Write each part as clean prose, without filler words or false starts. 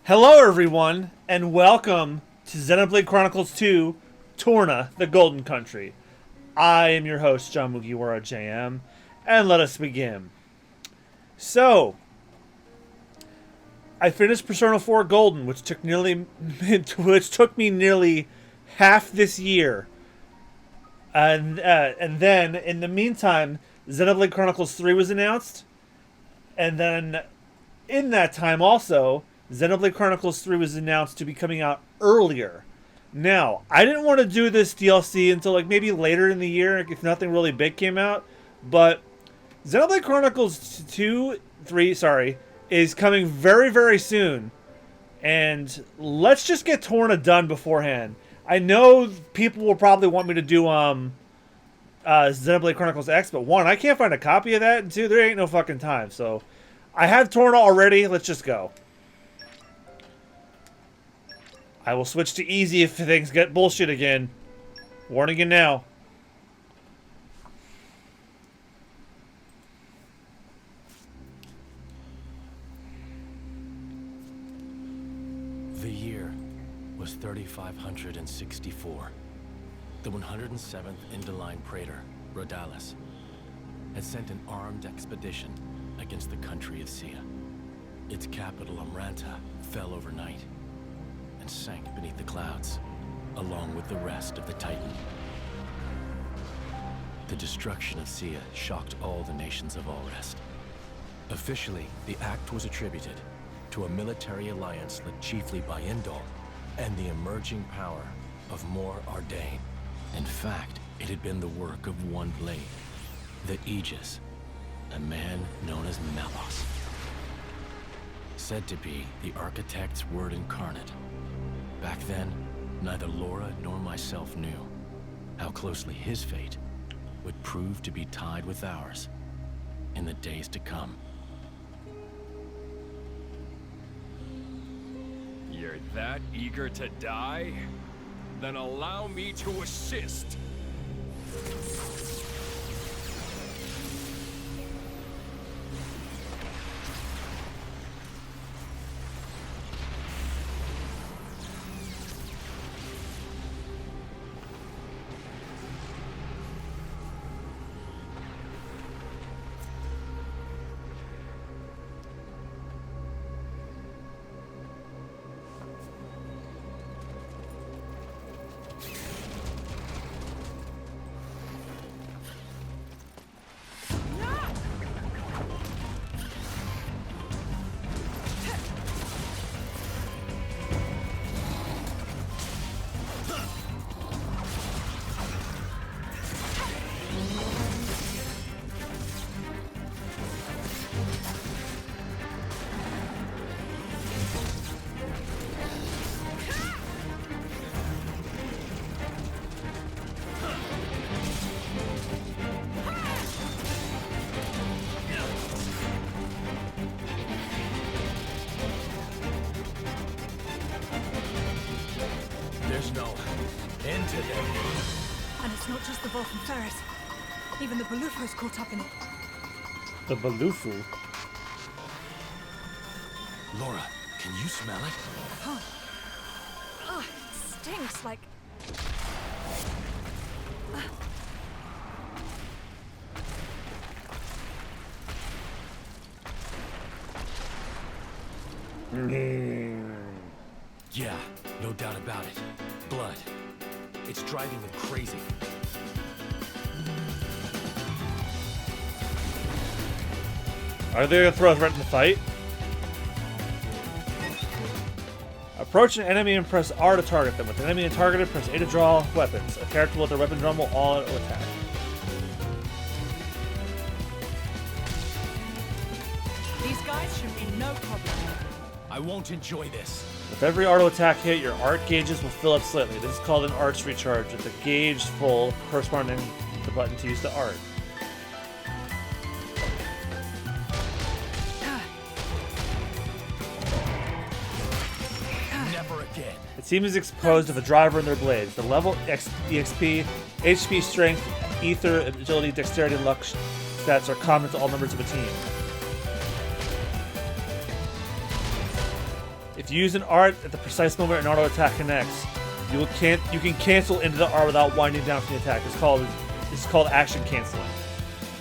Hello everyone, and welcome to Xenoblade Chronicles 2, Torna, the Golden Country. I am your host, John Mugiwara JM, and let us begin. So, I finished Persona 4 Golden, which took me nearly half this year. And then, in the meantime, Xenoblade Chronicles 3 was announced, and then, in that time also, Xenoblade Chronicles 3 was announced to be coming out earlier. Now, I didn't want to do this DLC until like maybe later in the year if nothing really big came out, but Xenoblade Chronicles 3 is coming very, very soon. And let's just get Torna done beforehand. I know people will probably want me to do Xenoblade Chronicles X, but one, I can't find a copy of that, and two, there ain't no fucking time. So, I have Torna already, let's just go. I will switch to easy if things get bullshit again. Warning you now. The year was 3564. The 107th Indoline Praetor, Rhodalis, had sent an armed expedition against the country of Sia. Its capital, Amranta, fell overnight and sank beneath the clouds, along with the rest of the Titan. The destruction of Sia shocked all the nations of Allrest. Officially, the act was attributed to a military alliance led chiefly by Indol and the emerging power of Mor Ardain. In fact, it had been the work of one blade, the Aegis, a man known as Melos. Said to be the architect's word incarnate. Back then, neither Lora nor myself knew how closely his fate would prove to be tied with ours in the days to come. You're that eager to die? Then allow me to assist. There's no end to them. And it's not just the Vulcan ferret. Even the Balufo's caught up in it. The Balufu. Lora, can you smell it? Oh, it stinks like... Yeah, no doubt about it. Blood. It's driving them crazy. Are they gonna throw a threat in the fight? Approach an enemy and press R to target them. With an enemy targeted, press A to draw weapons. A character with their weapon drum will auto attack. These guys should be no problem. I won't enjoy this. With every auto attack hit, your art gauges will fill up slightly. This is called an art's recharge, with the gauge full corresponding to the button to use the art. Never again. The team is composed of a driver and their blades. The level, EXP, HP, strength, ether, agility, dexterity, and luck stats are common to all members of a team. If you use an art at the precise moment an auto attack connects, you can cancel into the art without winding down from the attack. It's called action canceling.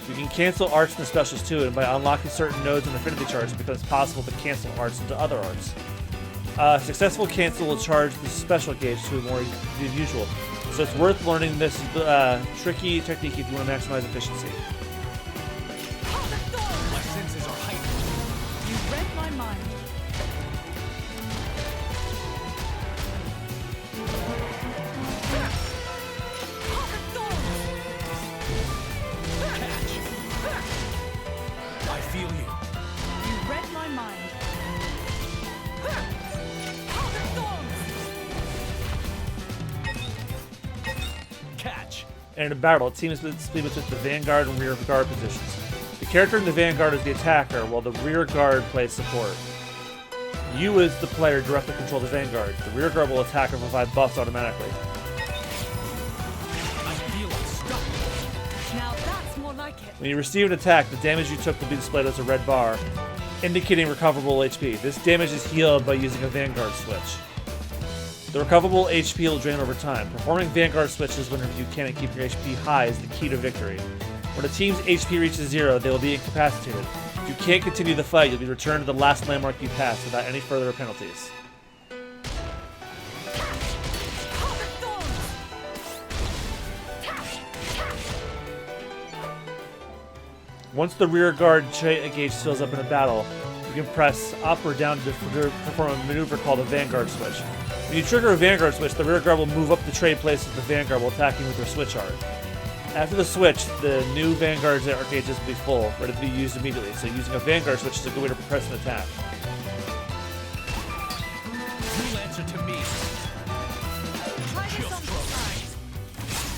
You can cancel arts and specials too, and by unlocking certain nodes and affinity charts, it becomes possible to cancel arts into other arts. Successful cancel will charge the special gauge to more than usual, so it's worth learning this tricky technique if you want to maximize efficiency. My senses are heightened. You read my mind. I feel you. You read my mind. Catch. And in a battle, a team is split between the vanguard and rear guard positions. The character in the vanguard is the attacker, while the rear guard plays support. You, as the player, directly control the vanguard. The rear guard will attack and provide buffs automatically. I feel unstoppable. Now that's more like it. When you receive an attack, the damage you took will be displayed as a red bar, indicating recoverable HP. This damage is healed by using a vanguard switch. The recoverable HP will drain over time. Performing vanguard switches whenever you can and keep your HP high is the key to victory. When a team's HP reaches 0, they will be incapacitated. If you can't continue the fight, you'll be returned to the last landmark you passed without any further penalties. Once the rear guard gauge fills up in a battle, you can press up or down to perform a maneuver called a vanguard switch. When you trigger a vanguard switch, the rear guard will move up the trade places of the vanguard while attacking with their switch art. After the switch, the new vanguard's art gauges will be full, ready to be used immediately, so using a vanguard switch is a good way to press an attack. You'll answer to me. Try Chill this on the stroke. sides.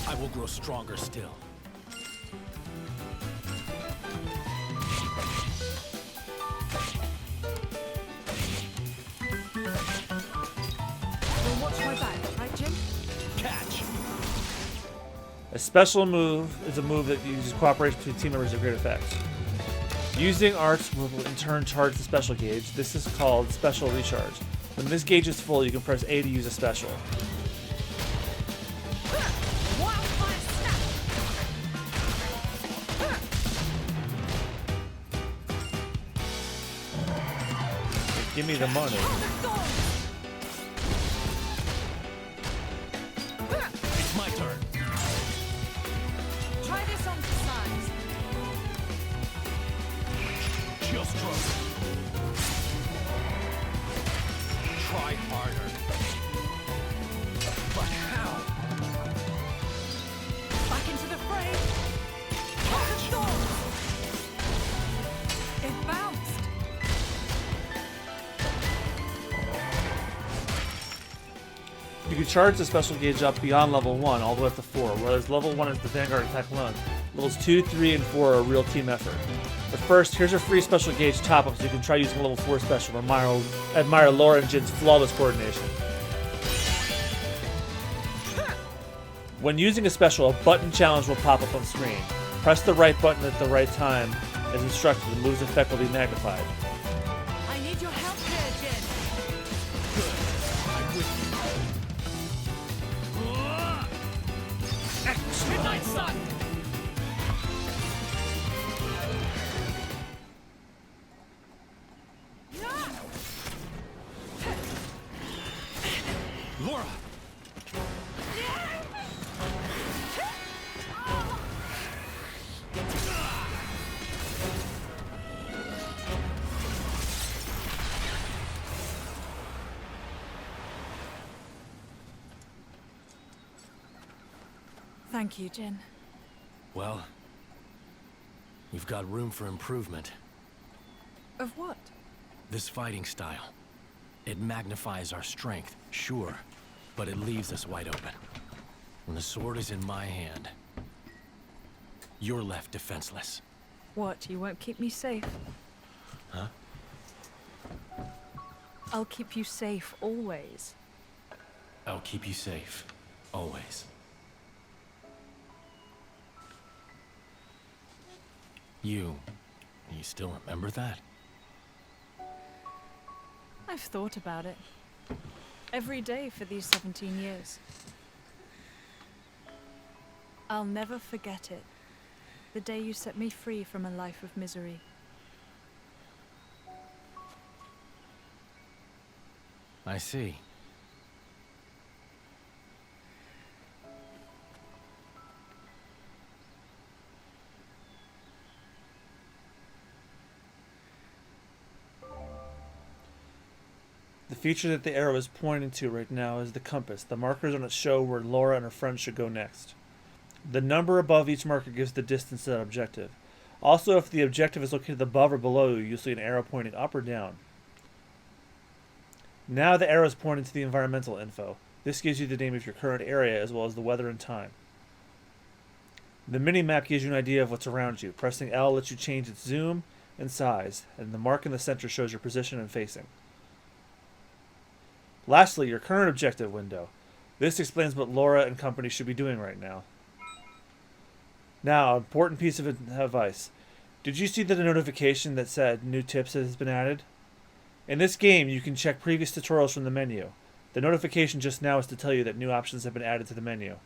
I will grow stronger still. You'll watch my back, right, Jim? Catch. A special move is a move that uses cooperation between team members of great effect. Using arts will in turn charge the special gauge. This is called special recharge. When this gauge is full, you can press A to use a special. Wildfire snap! Give me the money. It's my turn. Try this on the sides. Chill stroke. Try harder. But how? Back into the fray. It bounced. You can charge the special gauge up beyond level 1 all the way up to 4, whereas level 1 is the vanguard attack alone. Levels 2, 3, and 4 are a real team effort. But first, here's a free special gauge top-up so you can try using a level 4 special and admire Lora and Jin's flawless coordination. When using a special, a button challenge will pop up on screen. Press the right button at the right time as instructed, the move's effect will be magnified. I need your help here, Jin. I'm with you. Midnight Sun. Lora. Thank you, Jin. Well, we've got room for improvement. Of what? This fighting style. It magnifies our strength, sure, but it leaves us wide open. When the sword is in my hand, you're left defenseless. What, you won't keep me safe? Huh? I'll keep you safe always. I'll keep you safe, always. You still remember that? I I've thought about it. Every day for these 17 years. I'll never forget it. The day you set me free from a life of misery. I see. The feature that the arrow is pointing to right now is the compass. The markers on it show where Lora and her friends should go next. The number above each marker gives the distance to that objective. Also, if the objective is located above or below you, you'll see an arrow pointing up or down. Now the arrow is pointing to the environmental info. This gives you the name of your current area as well as the weather and time. The mini-map gives you an idea of what's around you. Pressing L lets you change its zoom and size, and the mark in the center shows your position and facing. Lastly, your current objective window. This explains what Lora and company should be doing right now. Now, important piece of advice. Did you see the notification that said new tips has been added? In this game, you can check previous tutorials from the menu. The notification just now is to tell you that new options have been added to the menu.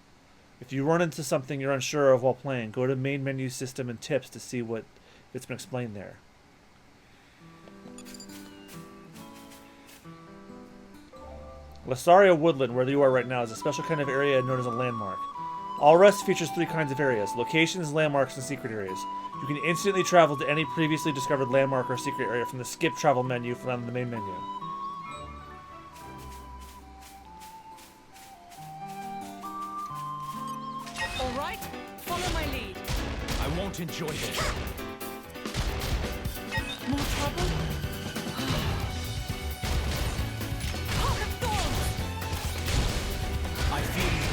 If you run into something you're unsure of while playing, go to main menu system and tips to see what it's been explained there. Lasaria Woodland, where you are right now, is a special kind of area known as a landmark. All Rest features 3 kinds of areas: locations, landmarks, and secret areas. You can instantly travel to any previously discovered landmark or secret area from the skip travel menu from the main menu. Alright, follow my lead. I won't enjoy this. More trouble? Heart of Thorns! I feel you.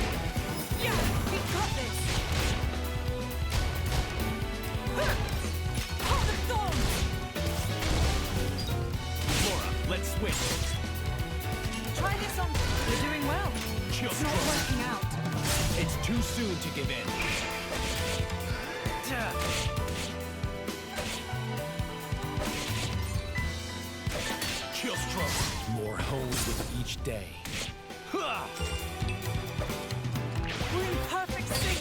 Yeah, we got this! Heart of Thorns! Lora, let's switch. Try this on. You're doing well. Chill, It's not Lora. working out. It's too soon to give in. Chill stroke. More holes with each day. We're in perfect sync.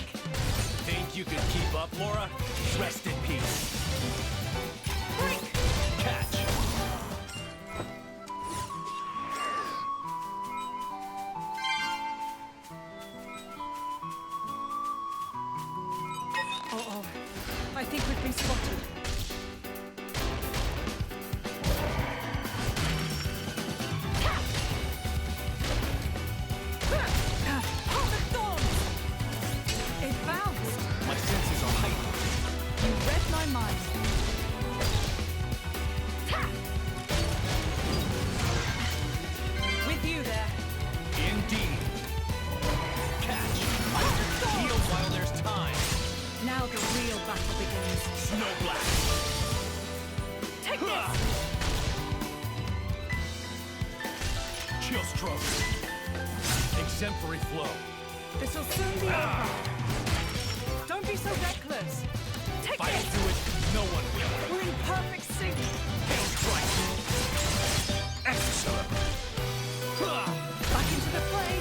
Think you could keep up, Lora? Rest in peace. Break! Catch. Uh-oh. I think we've been spotted. Heart of Thorns! It bounced! My senses are heightened. You read my mind. With you there. Indeed. Catch. Heal while there's time. Now the real battle begins. Snow blast. Take this! Chill stroke. Exemplary flow. This'll soon be over. Don't be so reckless. Take If I don't this! do it, no one will. We're in perfect sync. Hail strike. Excellent. Back into the fray.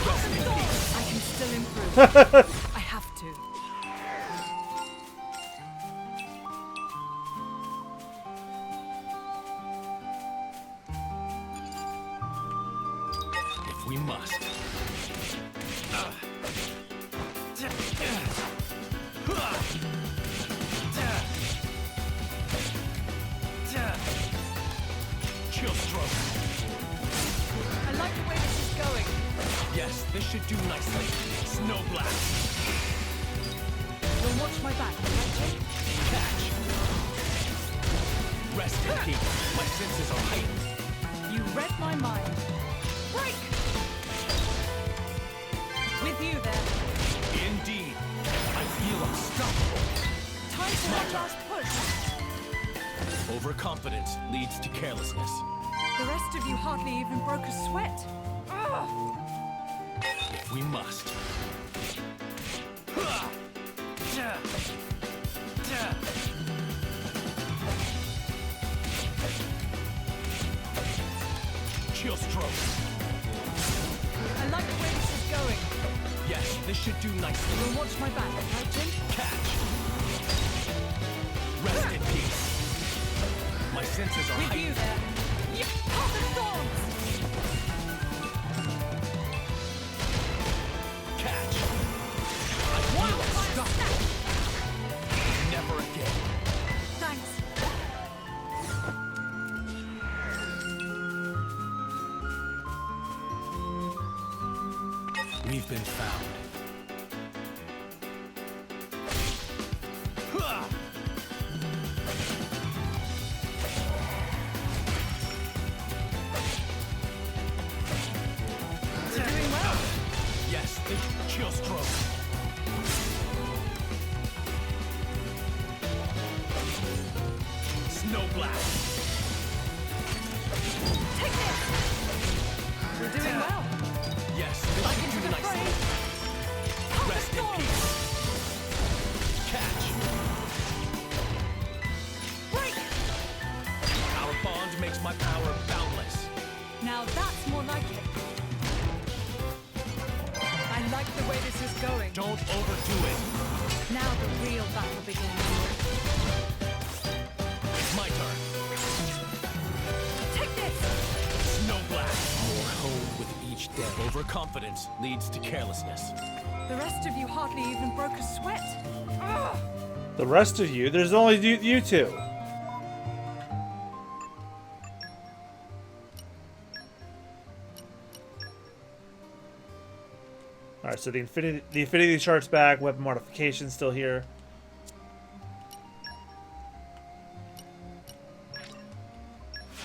Rest in peace. I can still improve. I have to. If we must. Chill stroke. I like the way this is going. Yes, this should do nicely. Snow blast. You'll watch my back, won't you? Catch. Rest in peace. My senses are heightened. You read my mind. Break! With you there. Indeed. I feel unstoppable. Time for one last push. Overconfidence leads to carelessness. The rest of you hardly even broke a sweat. Ugh. If we must. Chill stroke. I like the way this is going. Yes, this should do nicely. You'll watch my back, right, Jin? Catch. Rest in peace. My senses are With you heightened. there. You path of thorns! Catch. I Wild will fire stop. snap! Never again. Thanks. We've been found. Hua! You're doing well. Yes, the chill stroke. Snow blast. Take this! You're doing well. Yes, this Back should into do the nicely. fray. Path of Rest in thorns! peace. Catch. Break! Our bond makes my power boundless. Now that's more like it. I like the way this is going. Don't overdo it. Now the real battle begins. It's my turn. Take this! Snow blast. More honed with each death. Overconfidence leads to carelessness. The rest of you hardly even broke a sweat. Ugh! The rest of you, there's only you two. Alright, so the infinity chart's back, weapon modification still here.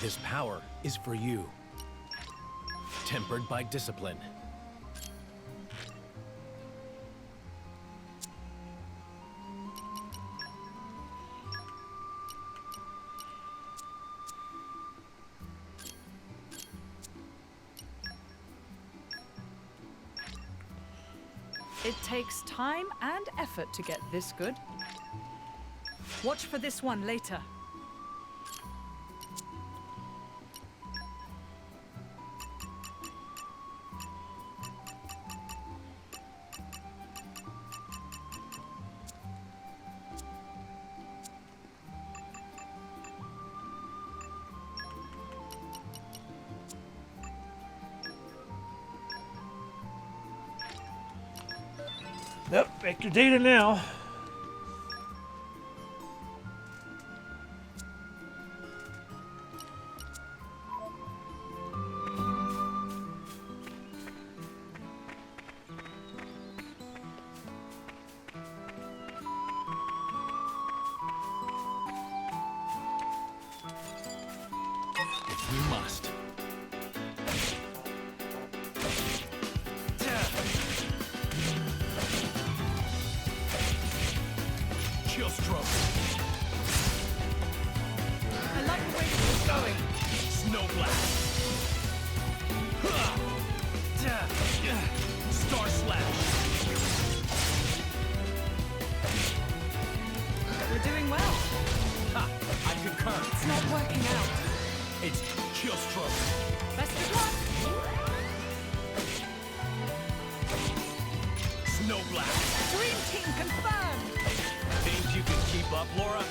This power is for you. Tempered by discipline. It takes time and effort to get this good. Watch for this one later. Yep, make your data now. If we must. Chill stroke. I like the way this is going. Snow blast. Star slash. We're doing well. Ha! I concur. It's not working out. It's chill stroke. Best of luck. Snow blast. Dream team confirmed. Think you can keep up, Lora?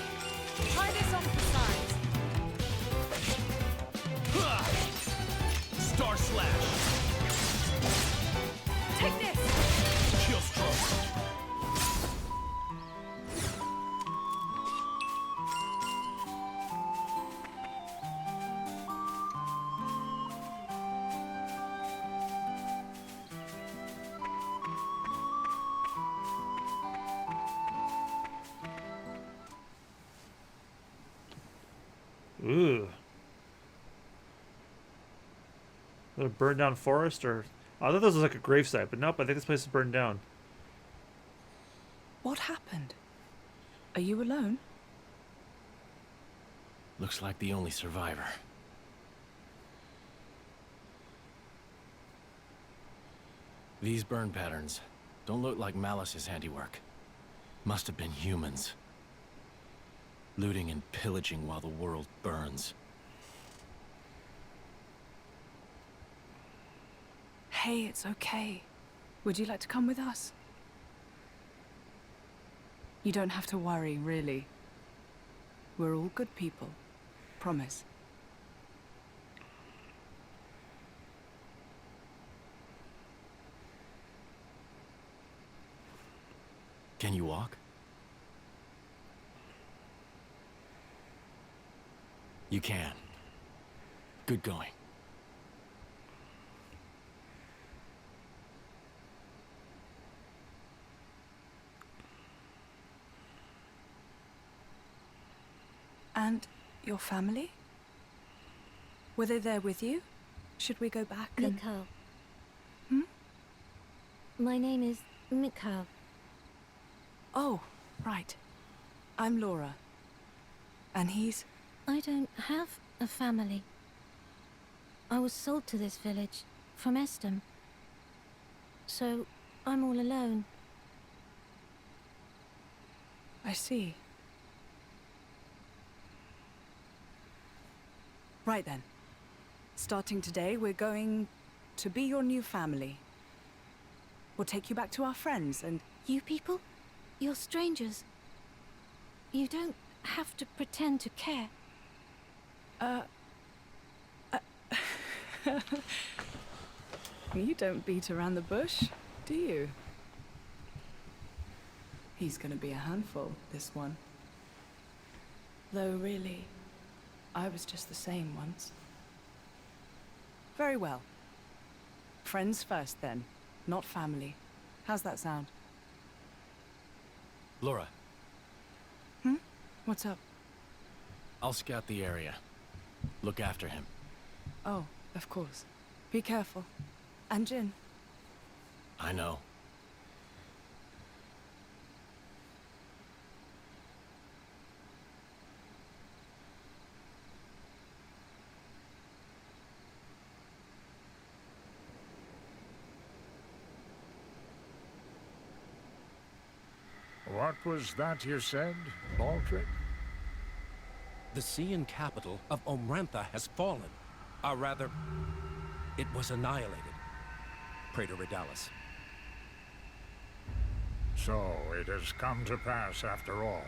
Try this on for size. Star slash. Take this. Chill stroke. Ooh. Another burned down forest, or I thought this was like a gravesite, but nope, I think this place is burned down. What happened? Are you alone? Looks like the only survivor. These burn patterns don't look like Malice's handiwork. Must have been humans. Looting and pillaging while the world burns. okay, it's okay. Would you like to come with us? You don't have to worry, really. We're all good people. Promise. Can you walk? You can. Good going. And your family? Were they there with you? Should we go back and... Mikhail. Hmm? My name is Mikhail. Oh, right. I'm Lora. And he's... I don't have a family. I was sold to this village from Estem. So, I'm all alone. I see. Right then. Starting today, we're going to be your new family. We'll take you back to our friends and... You people? You're strangers. You don't have to pretend to care. You don't beat around the bush, do you? He's gonna be a handful, this one. Though really, I was just the same once. Very well. Friends first then, not family. How's that sound? Lora, What's up? I'll scout the area. Look after him. Oh, of course. Be careful. And Jin. I know. What was that you said, Baldric? The Sean capital of Omrantha has fallen. Or rather, it was annihilated. Praetor Redalis. So it has come to pass after all.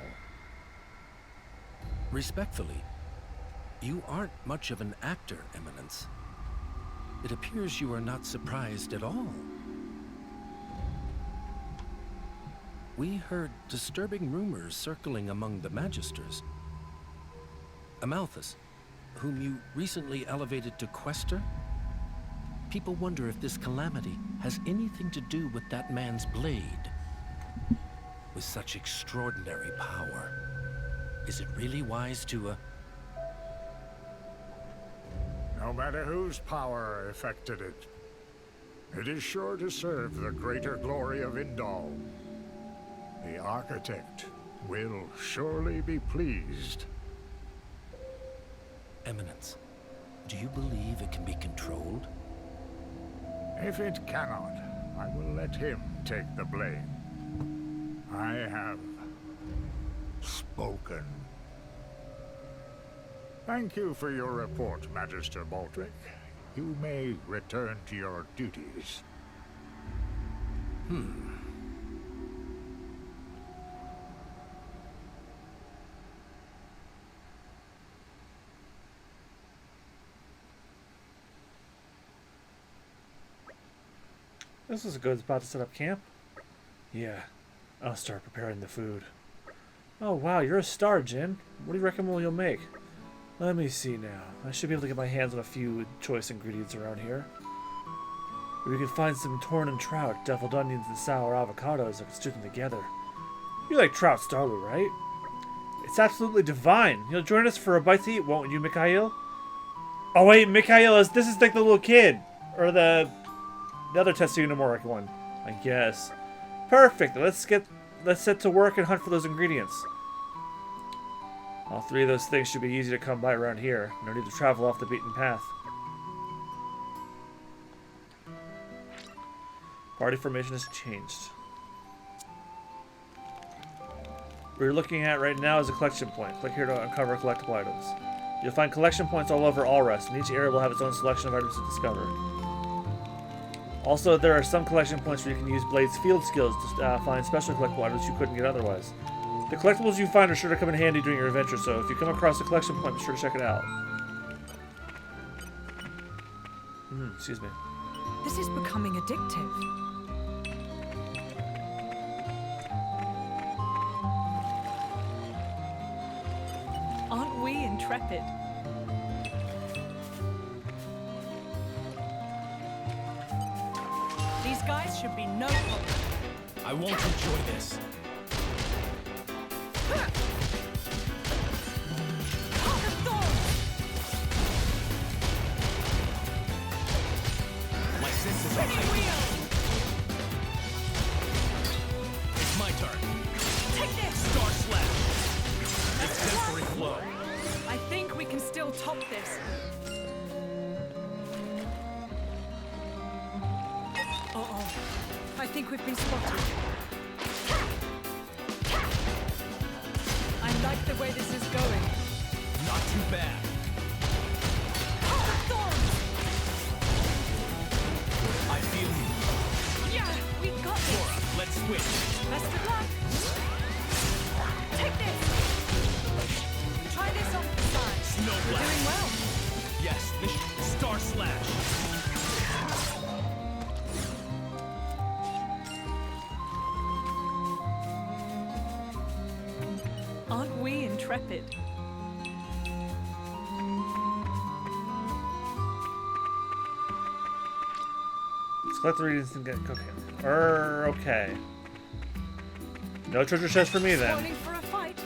Respectfully, you aren't much of an actor, Eminence. It appears you are not surprised at all. We heard disturbing rumors circling among the Magisters. Amalthus, whom you recently elevated to Quester? People wonder if this calamity has anything to do with that man's blade. With such extraordinary power, is it really wise to, No matter whose power affected it, it is sure to serve the greater glory of Indal. The architect will surely be pleased. Eminence, do you believe it can be controlled? If it cannot, I will let him take the blame. I have spoken. Thank you for your report, Magister Baldric. You may return to your duties. This is a good spot to set up camp. Yeah, I'll start preparing the food. Oh wow, you're a star, Jin. What do you reckon you'll make? Let me see now. I should be able to get my hands on a few choice ingredients around here. We could find some Torna trout, deviled onions, and sour avocados that could stew them together. You like trout, Starlu, right? It's absolutely divine. You'll join us for a bite to eat, won't you, Mikhail? Oh wait, Mikhail this is like the little kid. Or the other Tessunamoric one, I guess. Perfect. Let's set to work and hunt for those ingredients. All three of those things should be easy to come by around here. No need to travel off the beaten path. Party formation has changed. What you're looking at right now is a collection point. Click here to uncover collectible items. You'll find collection points all over Allrest, and each area will have its own selection of items to discover. Also, there are some collection points where you can use Blade's field skills to find special collectible items you couldn't get otherwise. The collectibles you find are sure to come in handy during your adventure, so if you come across a collection point, be sure to check it out. Excuse me. This is becoming addictive. Aren't we intrepid? These guys should be no problem. I won't enjoy this. My senses are heightened. It's my turn. Take this! Star Slash. Exemplary flow. I think we can still top this. Uh-oh. I think we've been spotted. I like the way this is going. Not too bad. I feel you. Yeah, we got this. Lora, let's switch. Best of luck. Take this. Try this on the side. Snow We're Blast. doing well. Yes, this Star Slash. Aren't we intrepid? Let's collect the readings and get cooking. Okay. No treasure chest for me then. Calling for a fight.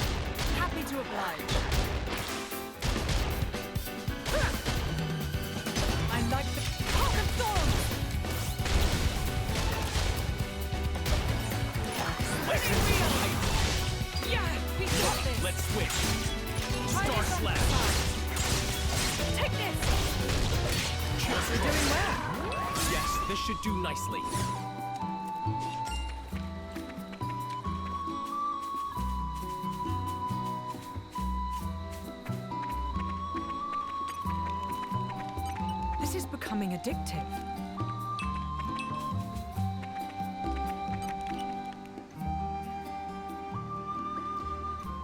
Happy to oblige. I like the Hawk and Thorns. Spinning wheel. Yeah, we got this. Let's switch. Try Star this on the Slash. side. Take this. Just We're doing well. Yes, this should do nicely. This is becoming addictive.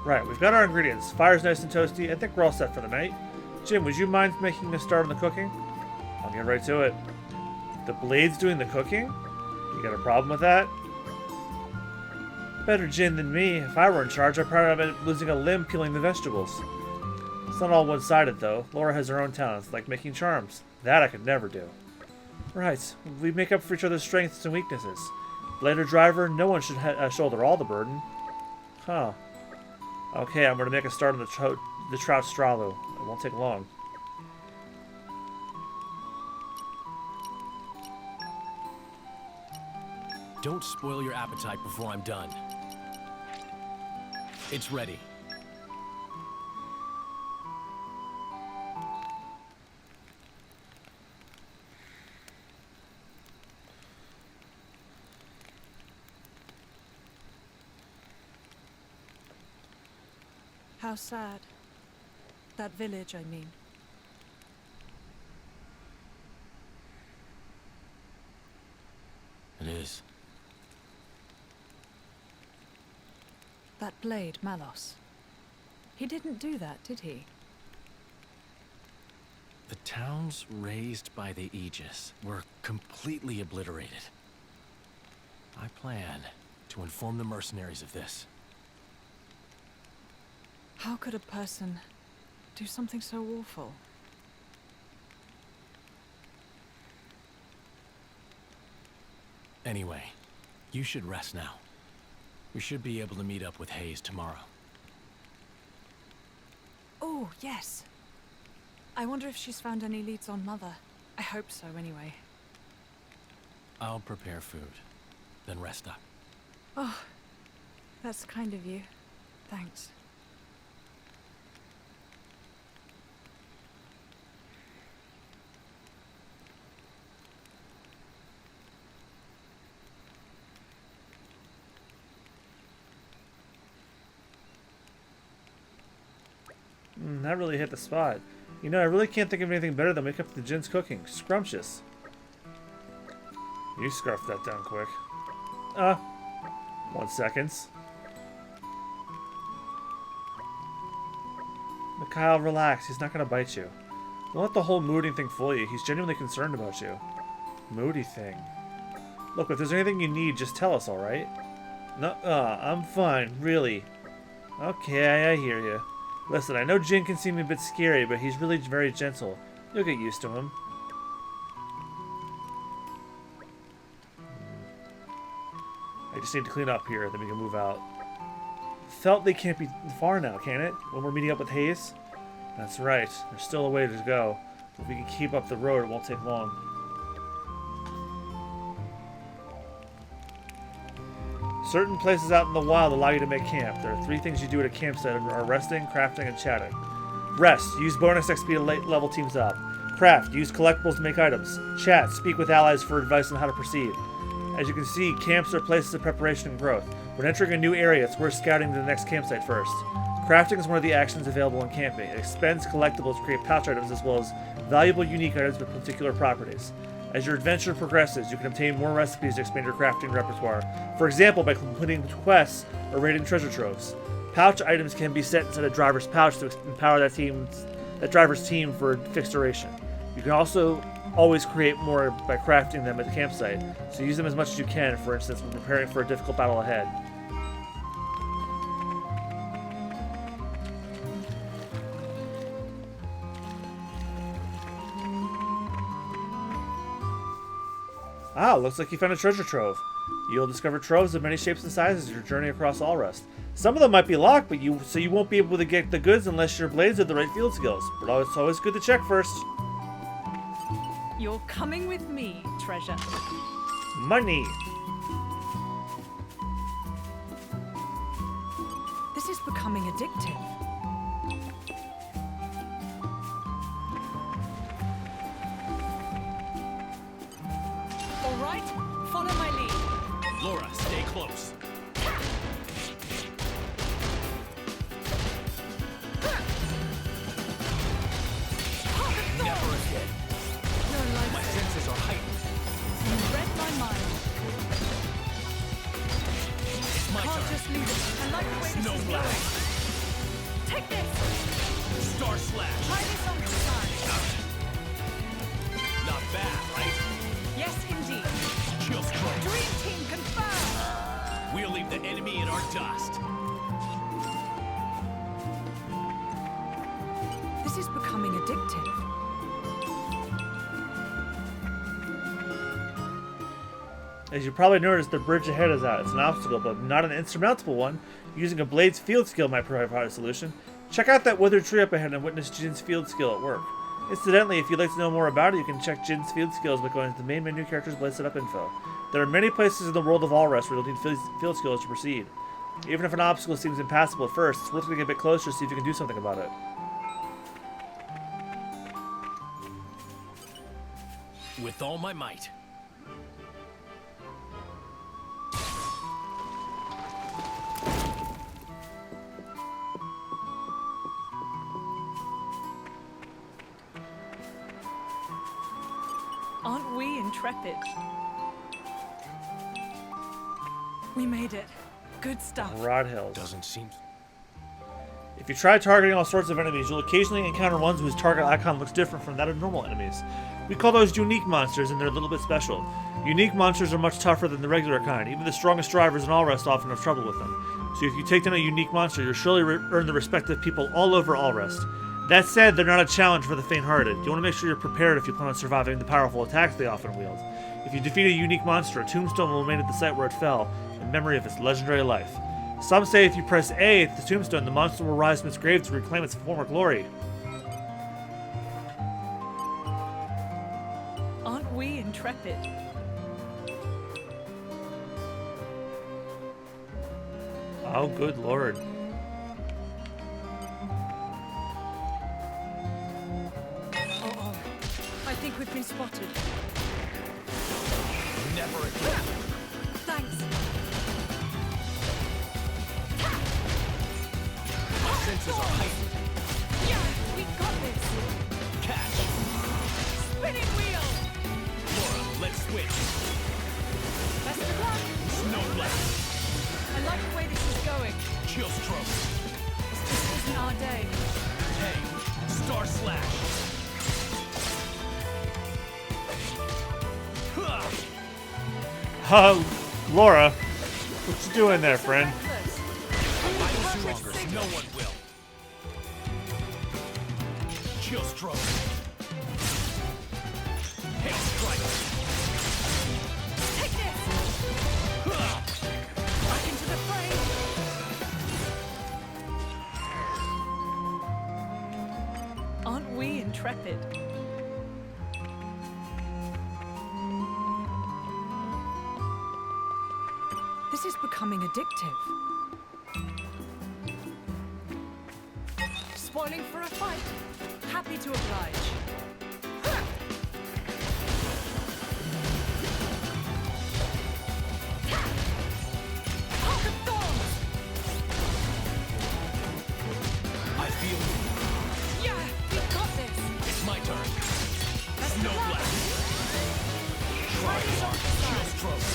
Right, we've got our ingredients. Fire's nice and toasty. I think we're all set for the night. Jim, would you mind making a start on the cooking? I'll get right to it. The Blade's doing the cooking? You got a problem with that? Better Jin than me. If I were in charge, I'd probably end up losing a limb peeling the vegetables. It's not all one-sided, though. Lora has her own talents, like making charms. That I could never do. Right, we make up for each other's strengths and weaknesses. Blade or driver, no one should shoulder all the burden. Huh. Okay, I'm going to make a start on the trout stralu. It won't take long. Don't spoil your appetite before I'm done. It's ready. How sad. That village, I mean. It is. That blade, Malos. He didn't do that, did he? The towns raised by the Aegis were completely obliterated. I plan to inform the mercenaries of this. How could a person do something so awful? Anyway, you should rest now. We should be able to meet up with Hayes tomorrow. Oh, yes. I wonder if she's found any leads on Mother. I hope so, anyway. I'll prepare food, then rest up. Oh, that's kind of you. Thanks. That really hit the spot. You know, I really can't think of anything better than wake up to Jin's cooking. Scrumptious. You scarf that down quick. 1 second. Mikhail, relax. He's not gonna bite you. Don't let the whole moody thing fool you. He's genuinely concerned about you. Moody thing. Look, if there's anything you need, just tell us, alright? No, I'm fine, really. Okay, I hear you. Listen, I know Jin can seem a bit scary, but he's really very gentle. You'll get used to him. I just need to clean up here, then we can move out. Feltley can't be far now, can it? When we're meeting up with Hayes? That's right. There's still a way to go. If we can keep up the road, it won't take long. Certain places out in the wild allow you to make camp. There are 3 things you do at a campsite are resting, crafting, and chatting. Rest. Use bonus XP to level teams up. Craft. Use collectibles to make items. Chat. Speak with allies for advice on how to proceed. As you can see, camps are places of preparation and growth. When entering a new area, it's worth scouting the next campsite first. Crafting is one of the actions available in camping. It expends collectibles to create pouch items as well as valuable unique items with particular properties. As your adventure progresses, you can obtain more recipes to expand your crafting repertoire. For example, by completing quests or raiding treasure troves. Pouch items can be set inside a driver's pouch to empower that driver's team for a fixed duration. You can also always create more by crafting them at the campsite, so use them as much as you can, for instance, when preparing for a difficult battle ahead. Ah, looks like you found a treasure trove. You'll discover troves of many shapes and sizes as your journey across Allrest. Some of them might be locked, but you won't be able to get the goods unless your blades have the right field skills. But it's always good to check first. You're coming with me, treasure. Money. This is becoming addictive. All right, follow my lead. Lora, stay close. Never again. My senses are heightened. You read my mind. It's my Can't turn. just leave it. I like the way this Snow is blast. going. Take this. Star slash. Try this on the side. Not bad, right? Yes, indeed. Chill strike. Dream team confirmed. We'll leave the enemy in our dust. This is becoming addictive. As you probably noticed, the bridge ahead is out. It's an obstacle, but not an insurmountable one. Using a blade's field skill might provide a solution. Check out that withered tree up ahead and witness Jin's field skill at work. Incidentally, if you'd like to know more about it, you can check Jin's field skills by going to the main menu character's blade setup info. There are many places in the world of Allrest where you'll need field skills to proceed. Even if an obstacle seems impassable at first, it's worth getting a bit closer to see if you can do something about it. With all my might. Aren't we intrepid? We made it. Good stuff. Rod Hills. Doesn't seem... If you try targeting all sorts of enemies, you'll occasionally encounter ones whose target icon looks different from that of normal enemies. We call those unique monsters, and they're a little bit special. Unique monsters are much tougher than the regular kind. Even the strongest drivers in Allrest often have trouble with them. So if you take down a unique monster, you'll surely earn the respect of people all over Allrest. That said, they're not a challenge for the faint-hearted. You want to make sure you're prepared if you plan on surviving the powerful attacks they often wield. If you defeat a unique monster, a tombstone will remain at the site where it fell, in memory of its legendary life. Some say if you press A at the tombstone, the monster will rise from its grave to reclaim its former glory. Aren't we intrepid? Oh, good lord. Oh. I think we've been spotted. Never again. Thanks. My senses are heightened. Yeah, we got this. Catch. Spinning wheel. Lora, let's switch. our day. Hey, Star Slash! Lora, what you doing there, friend? I will do longer, no one will. Chill Stroke. Hail Strike. Take this! Back into the fray! Aren't we intrepid? This is becoming addictive. Spoiling for a fight? Happy to oblige. Heart of Thorns! I feel you. Yeah, we've got this. It's my turn. That's Snow the plan. Blast. Try hard. Chill Stroke.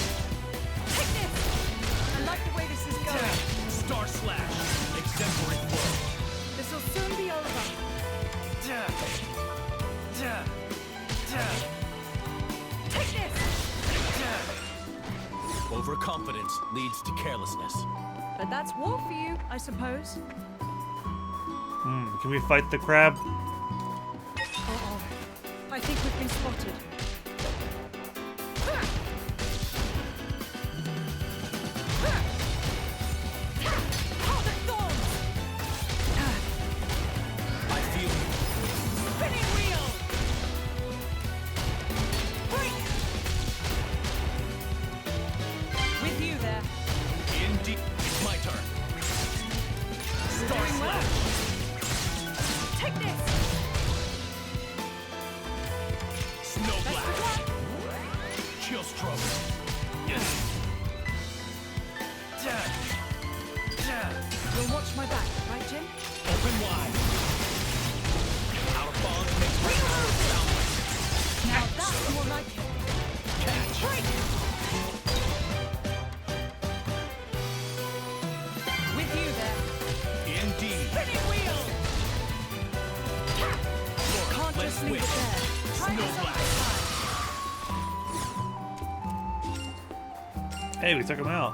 Take this! I like the way this is going. Star Slash. Exemplary Flow. This'll soon be over. Take this! Overconfidence leads to carelessness. But that's war for you, I suppose. Can we fight the crab? Uh-oh. I think we've been spotted. Heart of Thorns! I feel you. Spinning wheel! Break! With you there. Indeed. It's my turn. Star Doing well. Slash. Take this! Snow That's the Blast. plan. Chill Stroke. Yes. You'll watch my back, right, Jim? Open wide. Out of bounds makes my power boundless. Now that's more like it. Catch. Break! With you there. Indeed. Spinning wheel! Lora, Can't let's just leave win. it there. Try Snow this on Blast. this side. Hey, we took him out.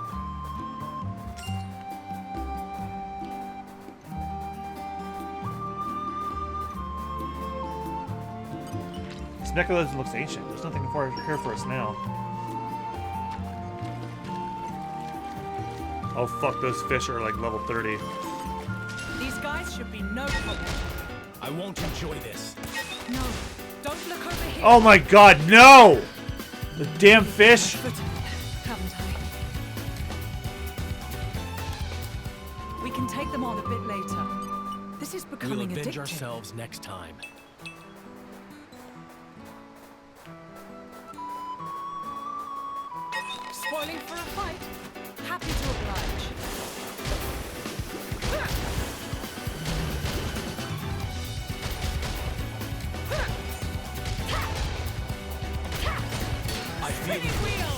This mechanism looks ancient. There's nothing here for us now. Oh fuck, those fish are like level 30. These guys should be no problem. I won't enjoy this. No, don't look over here. Oh my god, no! The damn fish! But haven't I? We can take them on a bit later. This is becoming We'll avenge addictive. ourselves next time. Spoiling for a fight? Happy to oblige. I feel Spinning you. wheel!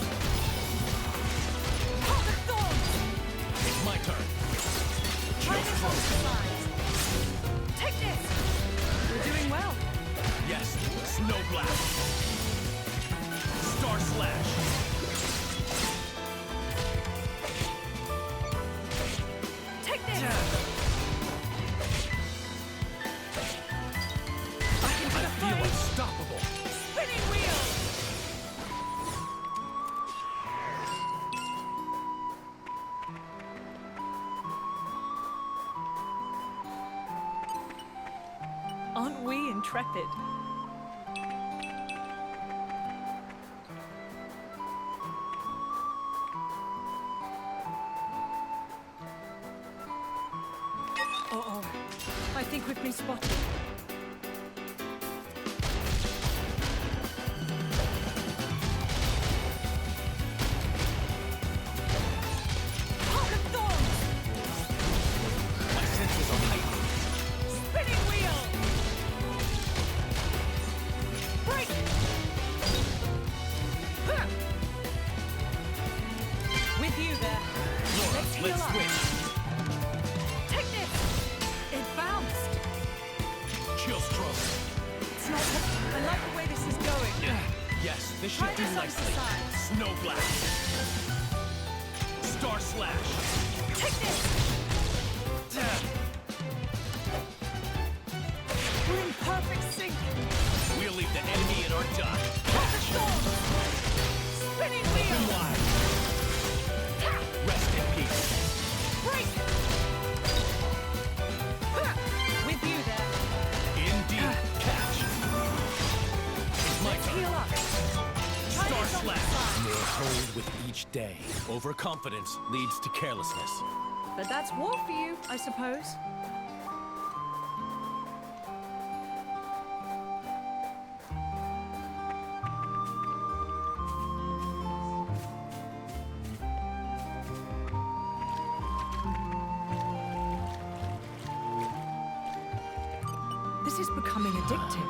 Heart of Thorns! It's my turn. Try this on the side. Take this! We're doing well. Yes. Snow Blast. Star Slash. Take this! Back into I the feel fray. unstoppable. Spinning wheel! Aren't we intrepid? Uh-oh. I think we've been spotted. Heart of Thorns! My senses are heightened. Spinning wheel! Break! With you there. Lora, Let's heal let's up. switch. Take this! It bounced! this should do nicely. Snow Blast. Star Slash. Take this! We're in perfect sync. We'll leave the enemy in our dot. Spinning wheel! Wide. Rest in peace. Break! With you there. Indeed. Catch. It's my Let's turn. heal up. Star Slash. More hold with each day. Overconfidence leads to carelessness. But that's war for you, I suppose. This is becoming addictive.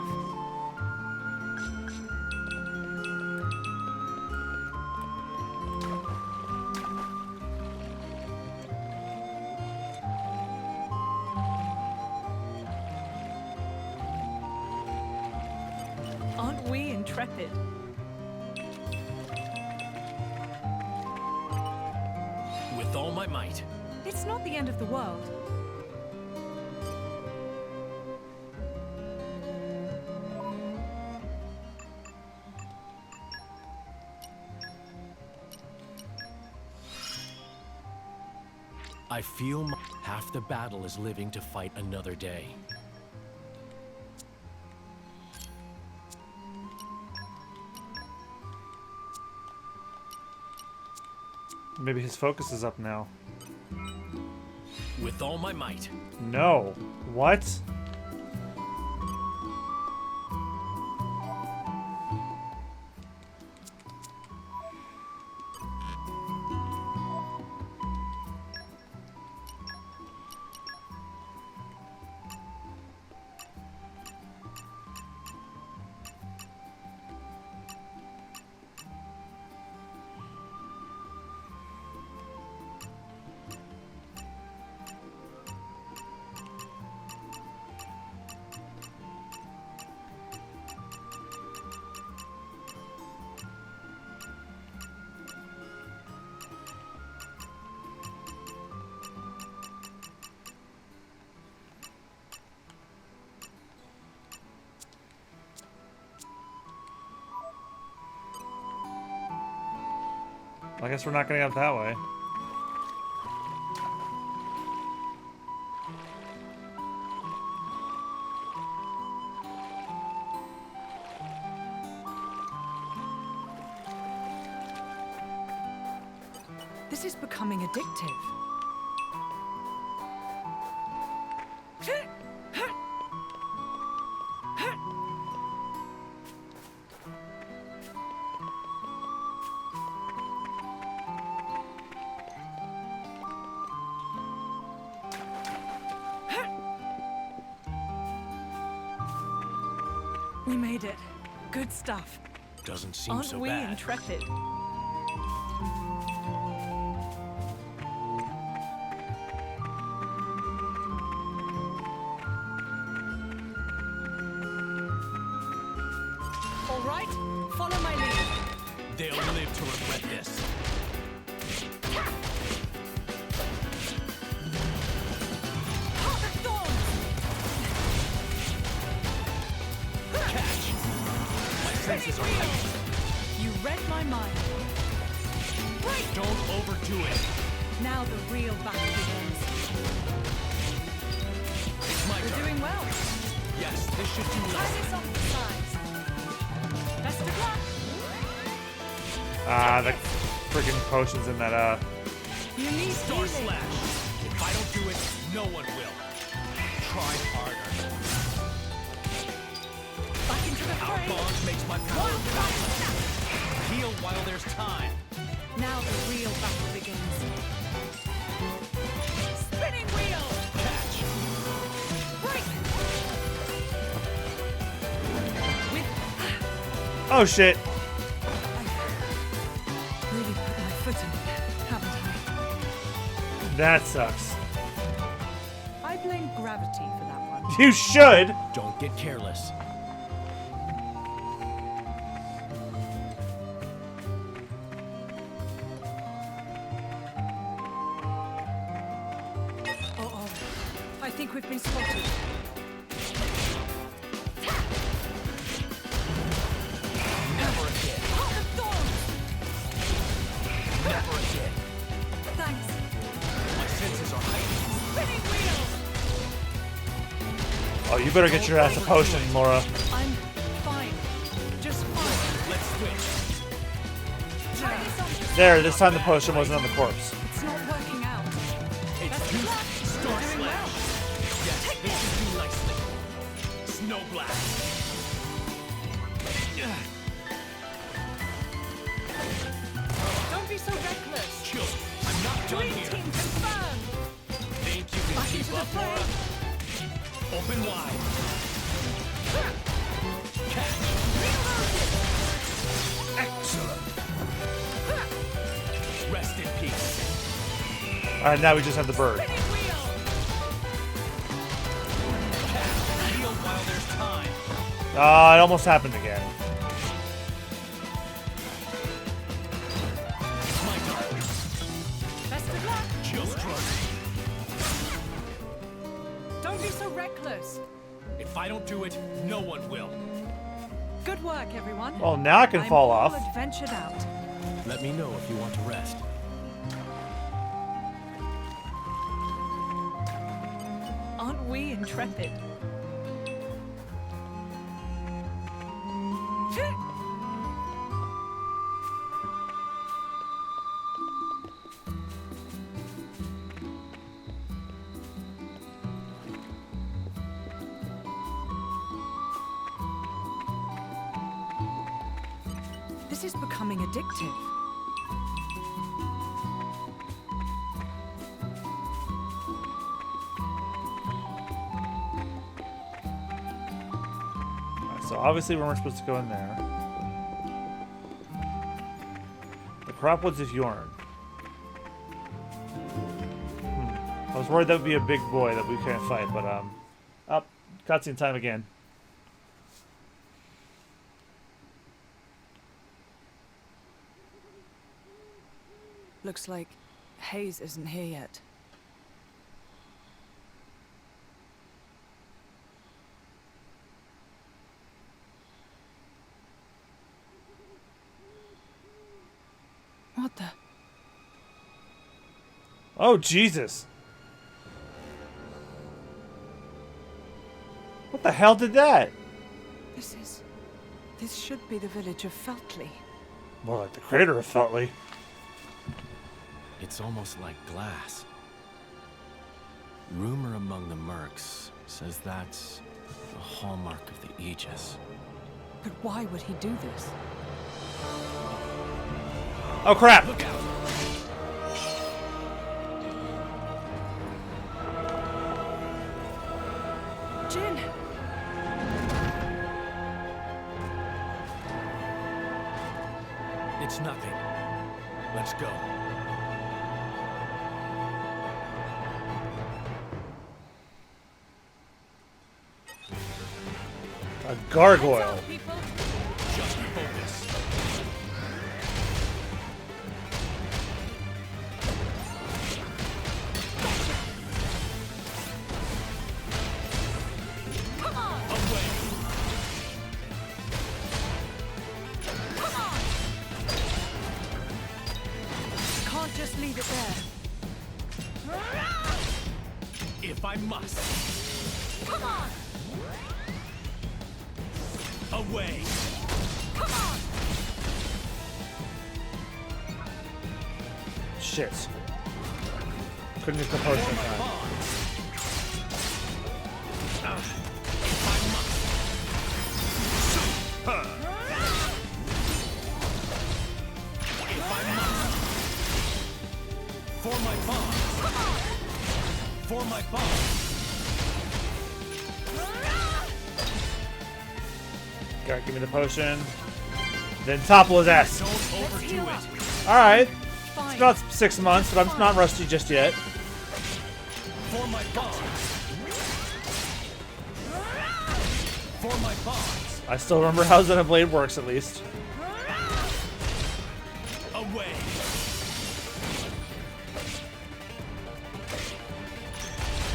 Aren't we intrepid? With all my might. It's not the end of the world. I feel half the battle is living to fight another day. Maybe his focus is up now. With all my might. No. What? I guess we're not getting up that way. This is becoming addictive. We made it. Good stuff. Doesn't seem Aren't so we bad. intrepid? All right, follow my lead. They'll live to regret this. Heart of Thorns! Catch! My senses are heightened. You read my mind. Break! Don't overdo it. Now the real battle begins. It's my We're turn. doing well. Yes, this should do Try nicely. this on the sides. Best of luck. Ah, the freaking potions in that, You need Star healing. Slash. If I don't do it, no one will. Try harder. Back into the Our fray. bond makes my power Wild fire. heal while there's time. Now the real battle begins. Spinning wheel. Catch. Break. With oh shit. really put my foot in it, haven't That sucks. I? I blame gravity for that one. You should. Don't get careless. think we've been spotted. Never again. Heart of Thorns! Never again. Thanks. My senses are heightened. Spinning wheel! Oh, you better get your ass a potion, Lora. I'm fine. Just fine. Let's switch. Try this on. There, this time the potion wasn't on the corpse. It's not working out. It's Best too of luck. Star You're doing Slash. well. Yes, Take this this. should do nicely. Snow Blast. Don't be so reckless. Chill. I'm not done Dream here. team confirmed. Think you can Back keep into the up, fray. Lora? Open wide. Catch. Excellent. Rest in peace. Alright, now we just have the bird. Spinning wheel. Heal while there's time. Ah, it almost happened again. My turn. Best of luck. Just trust. Don't be so reckless. If I don't do it, no one will. Good work, everyone. Well, now I can I'm fall all off. adventured out. Let me know if you want to rest. Aren't we intrepid? This is becoming addictive. So obviously we weren't supposed to go in there. The Cropwoods of Yorn. I was worried that would be a big boy that we can't fight, but up, cutscene time again. Looks like Hayes isn't here yet. What the? Oh, Jesus. What the hell did that? This should be the village of Feltley. More like the crater of Feltley. It's almost like glass. Rumor among the mercs says that's the hallmark of the Aegis. But why would he do this? Oh, crap. Look out! Jin! It's nothing. Let's go. A gargoyle. People, Just focus. come on! Away. Come on! Can't just leave it there. If I must. Come on! Away. Come on! Shit. Couldn't get the potion in time. If I must. If I must. For my bonds. For my bonds. Gotta give me the potion. Then topple his ass. Don't overdo it. Alright. Fine. It's about 6 months, but I'm not rusty just yet. For my bonds. For my bonds. I still remember how Xenoblade works, at least. Away.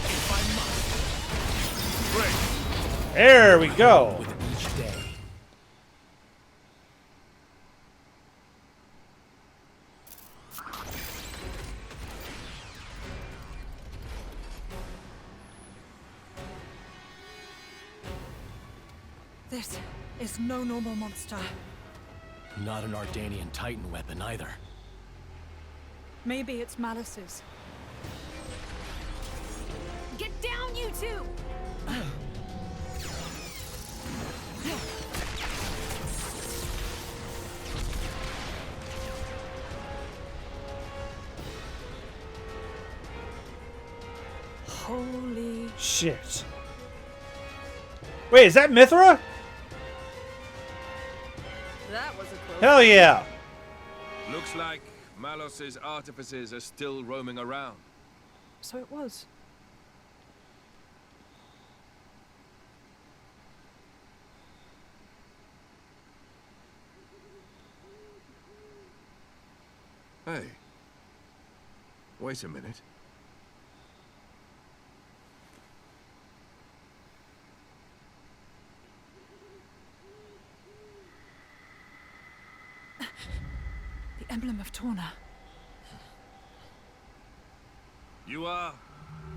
If I must. There we go. With each day. This is no normal monster. Not an Ardanian Titan weapon either. Maybe it's Malice's. Get down, you two! Holy... Shit. Wait, is that Mythra? That was a close... Hell yeah. Looks like Malos's artificers are still roaming around. So it was. Hey. Wait a minute. The emblem of Torna. You are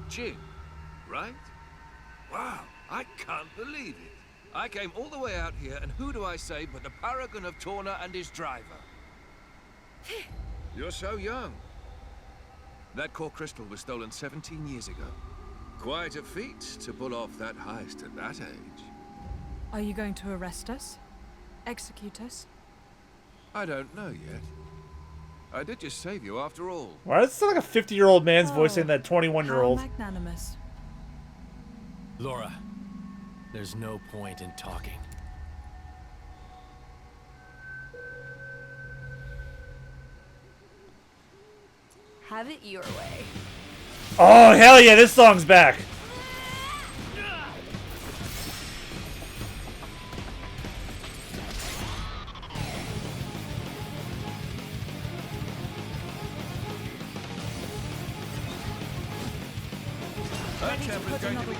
Jin, right? Wow, I can't believe it. I came all the way out here, and who do I say but the paragon of Torna and his driver? You're so young. That core crystal was stolen 17 years ago. Quite a feat to pull off that heist at that age. Are you going to arrest us? Execute us? I don't know yet. I did just save you after all. Why does it sound like a 50-year-old man's voice saying that How 21-year-old? magnanimous. Lora, there's no point in talking. Have it your way. Oh, hell yeah, this song's back.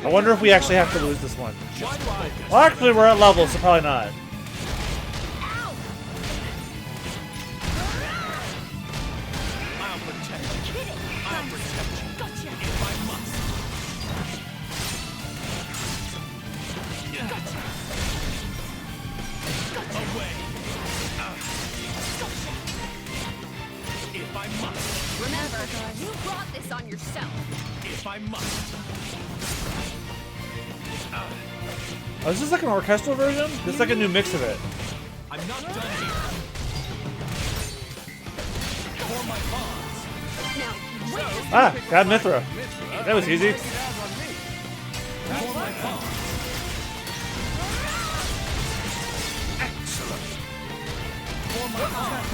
I wonder if we actually have to lose this one. Well, actually, we're at level, so probably not. I'll protect you. I'll protect you. Gotcha! If I must. Away. If I must. Remember, you brought this on yourself. If I must. Oh, is this like an orchestral version? This is like a new mix of it. I'm not done here. For my bonds. Now, wait! Ah, got Mythra. That was easy. For my bonds. Excellent. For my bonds.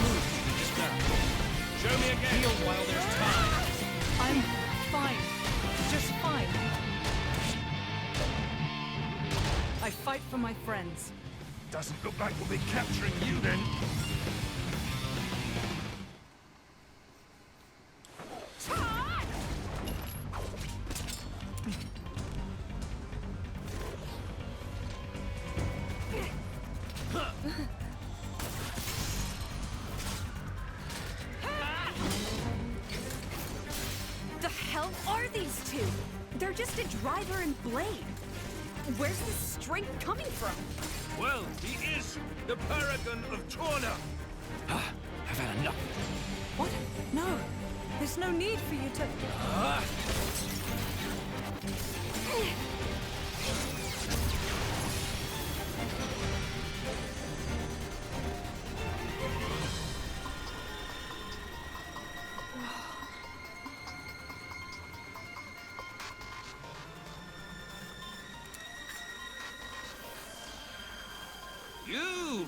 Show me again. Heal while there's time. I'm fine. Just fine. I fight for my friends. Doesn't look like we'll be capturing you then. The hell are these two? They're just a driver and blade. Where's this strength coming from? Well, he is the paragon of Torna. I've had enough. What? No. There's no need for you to... You!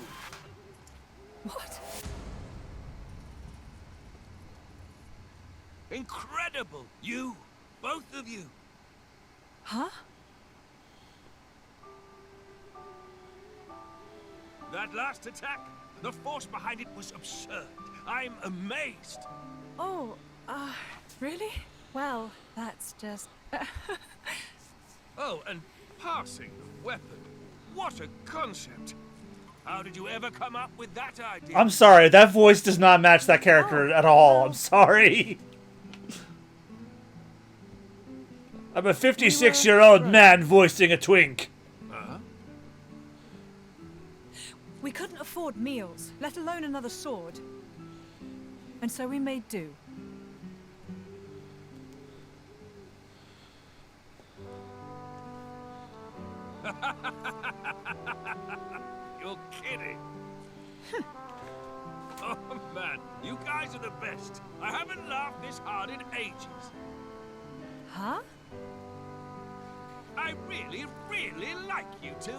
What? Incredible! You! Both of you! Huh? That last attack, the force behind it was absurd. I'm amazed. Oh, really? Well, that's just... Oh, and passing the weapon. What a concept! How did you ever come up with that idea? I'm sorry, that voice does not match that character at all. I'm sorry. I'm a 56-year-old man voicing a twink. We couldn't afford meals, let alone another sword. And so we made do. You're kidding. Oh man, you guys are the best. I haven't laughed this hard in ages. Huh? I really, really like you two.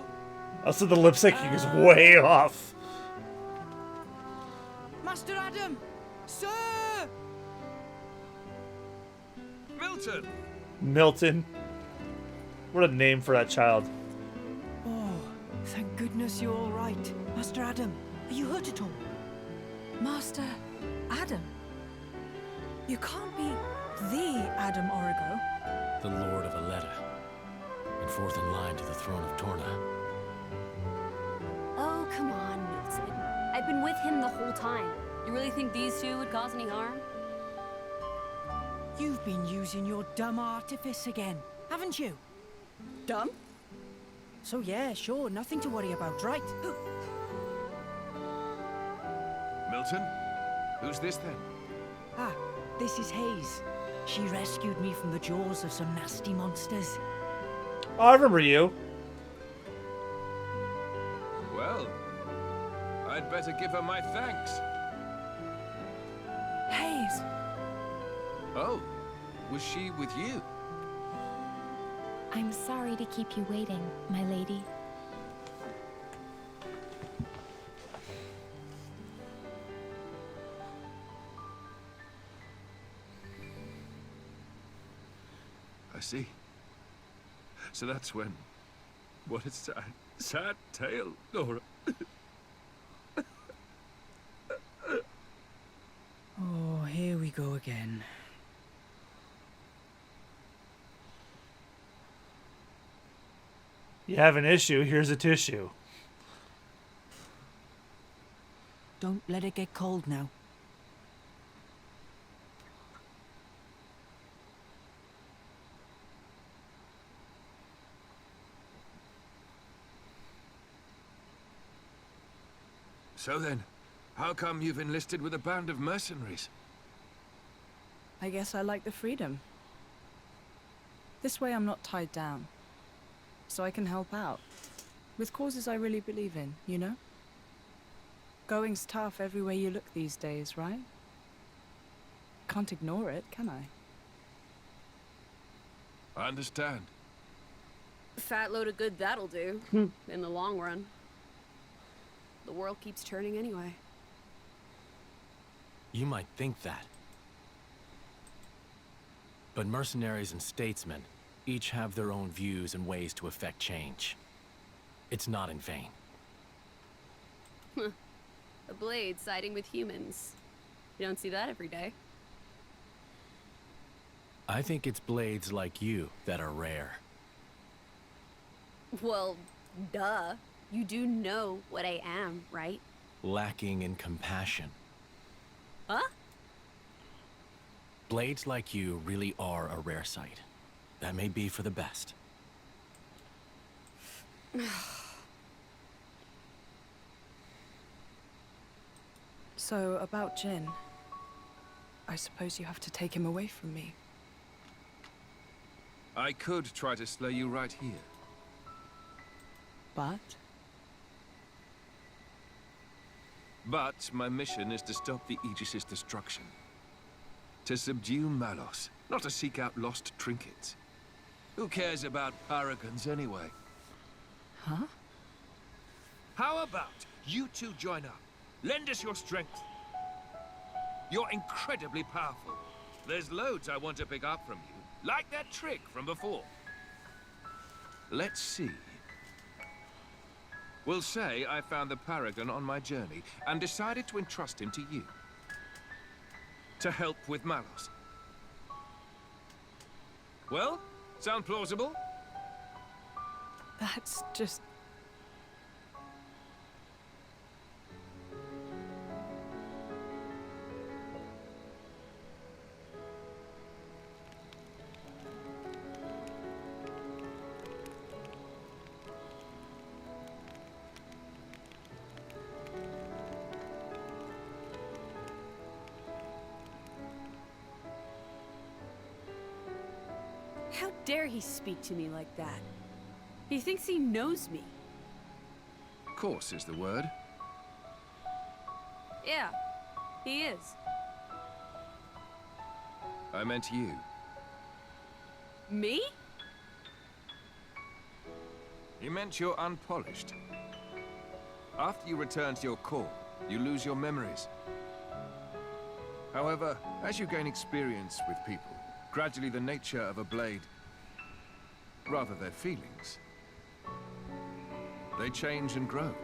Also, the lip syncing is way off. Master Adam! Sir! Milton! Milton. What a name for that child. Oh, thank goodness you're all right. Master Adam, are you hurt at all? Master Adam? You can't be the Adam Origo. The Lord of Aletta, and fourth in line to the throne of Torna. Oh, come on, Milton. I've been with him the whole time. You really think these two would cause any harm? You've been using your dumb artifice again, haven't you? Dumb? So yeah, sure, nothing to worry about, right? Milton? Who's this then? Ah, this is Hayes. She rescued me from the jaws of some nasty monsters. Oh, I remember you. Well, I'd better give her my thanks. Hayes! Oh, was she with you? I'm sorry to keep you waiting, my lady. I see. So that's when... What a sad, sad tale, Lora. Oh, here we go again. You have an issue, here's a tissue. Don't let it get cold now. So then, how come you've enlisted with a band of mercenaries? I guess I like the freedom. This way I'm not tied down. So I can help out. With causes I really believe in, you know? Going's tough everywhere you look these days, right? Can't ignore it, can I? I understand. Fat load of good that'll do, in the long run. The world keeps turning anyway. You might think that. But mercenaries and statesmen each have their own views and ways to effect change. It's not in vain. A blade siding with humans. You don't see that every day. I think it's blades like you that are rare. Well, duh. You do know what I am, right? Lacking in compassion. Huh? Blades like you really are a rare sight. That may be for the best. So, about Jin. I suppose you have to take him away from me. I could try to slay you right here. But my mission is to stop the Aegis' destruction. To subdue Malos, not to seek out lost trinkets. Who cares about paragons anyway? Huh? How about you two join up? Lend us your strength. You're incredibly powerful. There's loads I want to pick up from you, like that trick from before. Let's see. We'll say I found the Paragon on my journey and decided to entrust him to you. To help with Malos. Well, sound plausible? That's just How dare he speak to me like that? He thinks he knows me. Course is the word. Yeah, he is. I meant you. Me? He meant you're unpolished. After you return to your core, you lose your memories. However, as you gain experience with people, gradually the nature of a blade, rather their feelings, they change and grow.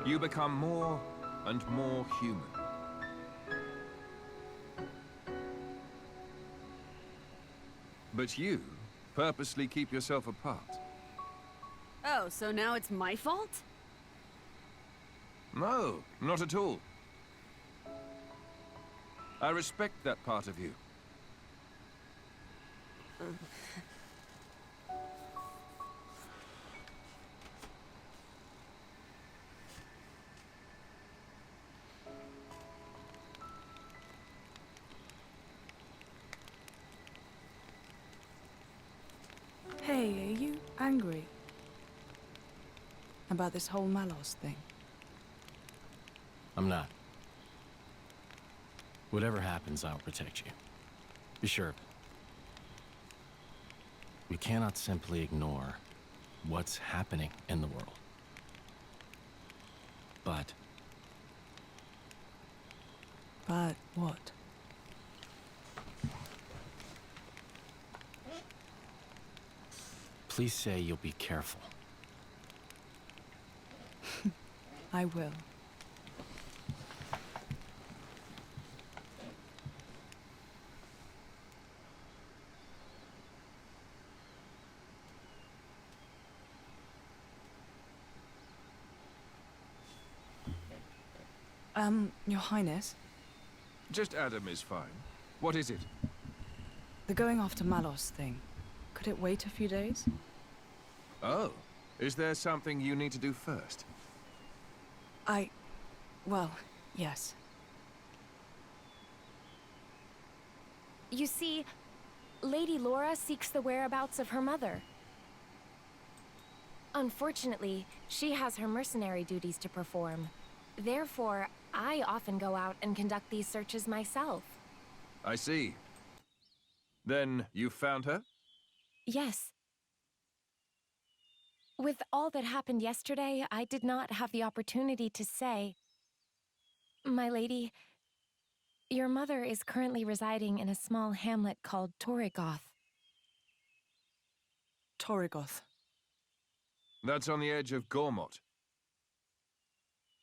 You become more and more human. But you purposely keep yourself apart. Oh, so now it's my fault? No, not at all. I respect that part of you. Hey, are you angry about this whole Malos thing? I'm not. Whatever happens, I'll protect you. Be sure of it. We cannot simply ignore what's happening in the world. But What? please say you'll be careful. I will. Your Highness, Just Adam is fine. What is it? the going after Malos thing, could it wait a few days? Oh, is there something you need to do first? Well, yes. You see, Lady Lora seeks the whereabouts of her mother. Unfortunately, she has her mercenary duties to perform. Therefore, I often go out and conduct these searches myself. I see. Then you found her? Yes. With all that happened yesterday, I did not have the opportunity to say. My lady, your mother is currently residing in a small hamlet called Torrigoth. Torrigoth. That's on the edge of Gormott.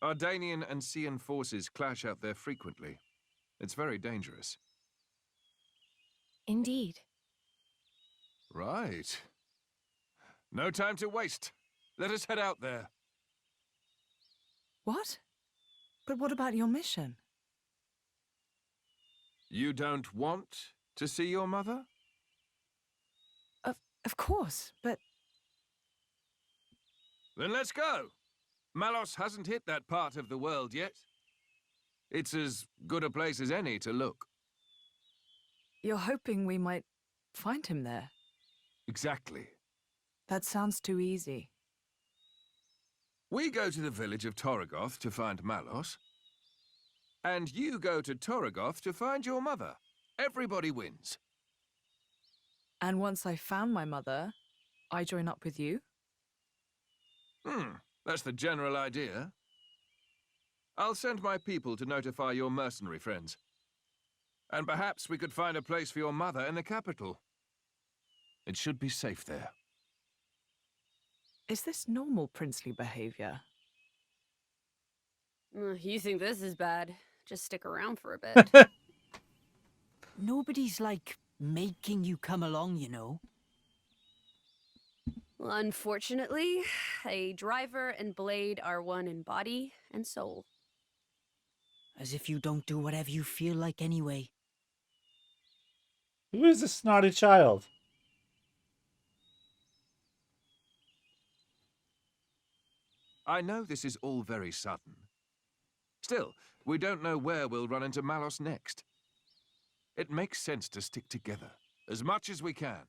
Ardanian and Cian forces clash out there frequently. It's very dangerous. Indeed. Right. No time to waste. Let us head out there. What? But what about your mission? You don't want to see your mother? Of course, but Then let's go. Malos hasn't hit that part of the world yet. It's as good a place as any to look. you're hoping we might find him there. Exactly. That sounds too easy. We go to the village of Torrigoth to find Malos. And you go to Torrigoth to find your mother. Everybody wins. And once I found my mother, I join up with you? That's the general idea. I'll send my people to notify your mercenary friends. And perhaps we could find a place for your mother in the capital. It should be safe there. Is this normal princely behavior? You think this is bad? Just stick around for a bit. Nobody's, like, making you come along, you know. Well, unfortunately, a driver and blade are one in body and soul. As if you don't do whatever you feel like anyway. Who is this snotty child? I know this is all very sudden. Still, we don't know where we'll run into Malos next. It makes sense to stick together, as much as we can.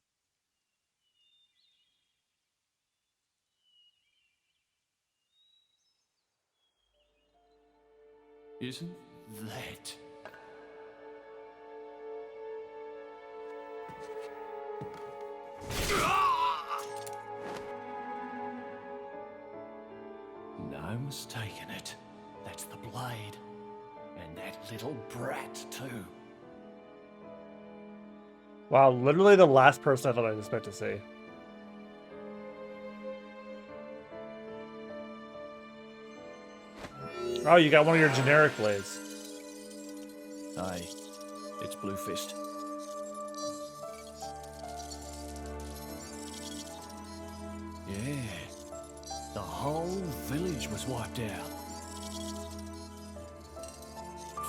Isn't that... No mistaking it. That's the blade. And that little brat, too. Wow, literally the last person I thought I'd expect to see. Oh, you got one of your generic blades. Aye, it's Blue Fist. Yeah, the whole village was wiped out.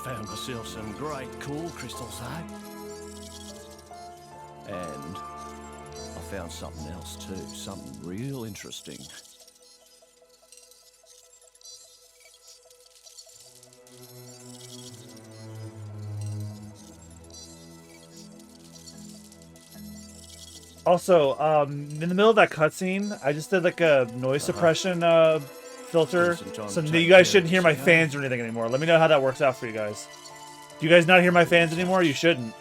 Found myself some great cool crystals, eh? And I found something else too, something real interesting. Also, in the middle of that cutscene, I just did like a noise suppression filter, so you guys shouldn't hear my fans or anything anymore. Let me know how that works out for you guys. Do you guys not hear my fans anymore? You shouldn't.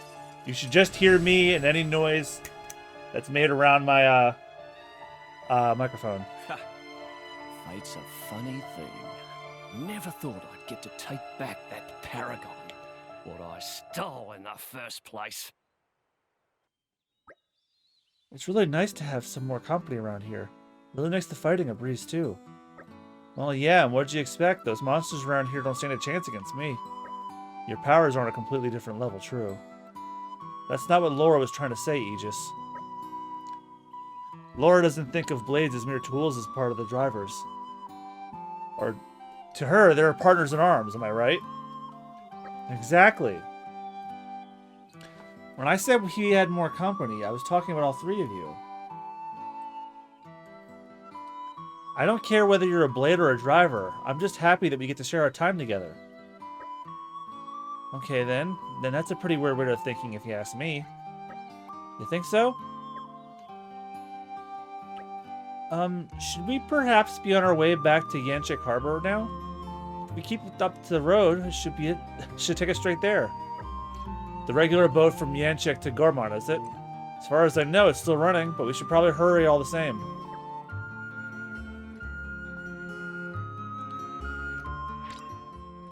You should just hear me and any noise that's made around my microphone. Fate's a funny thing. Never thought I'd get to take back that paragon, what I stole in the first place. It's really nice to have some more company around here. Really makes the fighting a breeze, too. Well, yeah, and what'd you expect? Those monsters around here don't stand a chance against me. Your powers are on a completely different level, true. That's not what Lora was trying to say, Aegis. Lora doesn't think of blades as mere tools as part of the drivers. Or, to her, they're partners in arms, am I right? Exactly. When I said he had more company, I was talking about all three of you. I don't care whether you're a blade or a driver. I'm just happy that we get to share our time together. Okay, then. Then that's a pretty weird way of thinking, if you ask me. You think so? Should we perhaps be on our way back to Yanchik Harbor now? If we keep up the road, it should take us straight there. The regular boat from Yanchik to Gormott, is it? As far as I know, it's still running, but we should probably hurry all the same.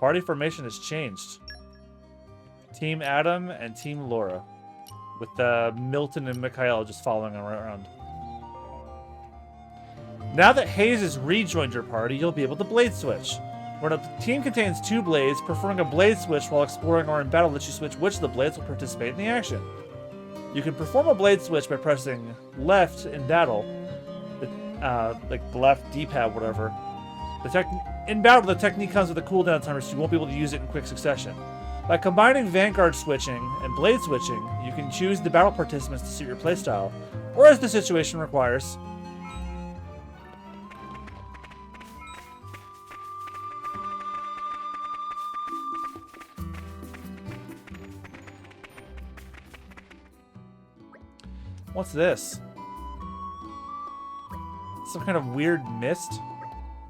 Party formation has changed. Team Adam and Team Lora, with Milton and Mikhail just following around. Now that Hayes has rejoined your party, you'll be able to blade switch. When a team contains two blades, performing a blade switch while exploring or in battle lets you switch which of the blades will participate in the action. You can perform a blade switch by pressing left in battle, like the left D-pad, whatever. In battle, the technique comes with a cooldown timer, so you won't be able to use it in quick succession. By combining Vanguard switching and blade switching, you can choose the battle participants to suit your playstyle, or as the situation requires. What's this? Some kind of weird mist?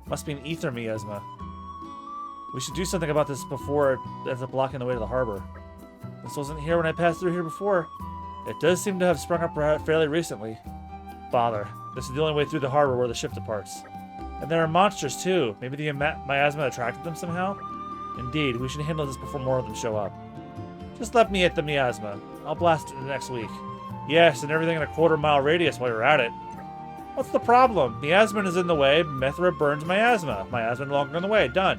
Must be an ether miasma. We should do something about this before it ends up blocking the way to the harbor. This wasn't here when I passed through here before. It does seem to have sprung up fairly recently. Bother. This is the only way through the harbor where the ship departs. And there are monsters too. Maybe the miasma attracted them somehow? Indeed, we should handle this before more of them show up. Just let me hit the miasma. I'll blast it next week. Yes, and everything in a quarter-mile radius while you're at it. What's the problem? Miasma is in the way. Mythra burns miasma. Miasma no longer in the way. Done.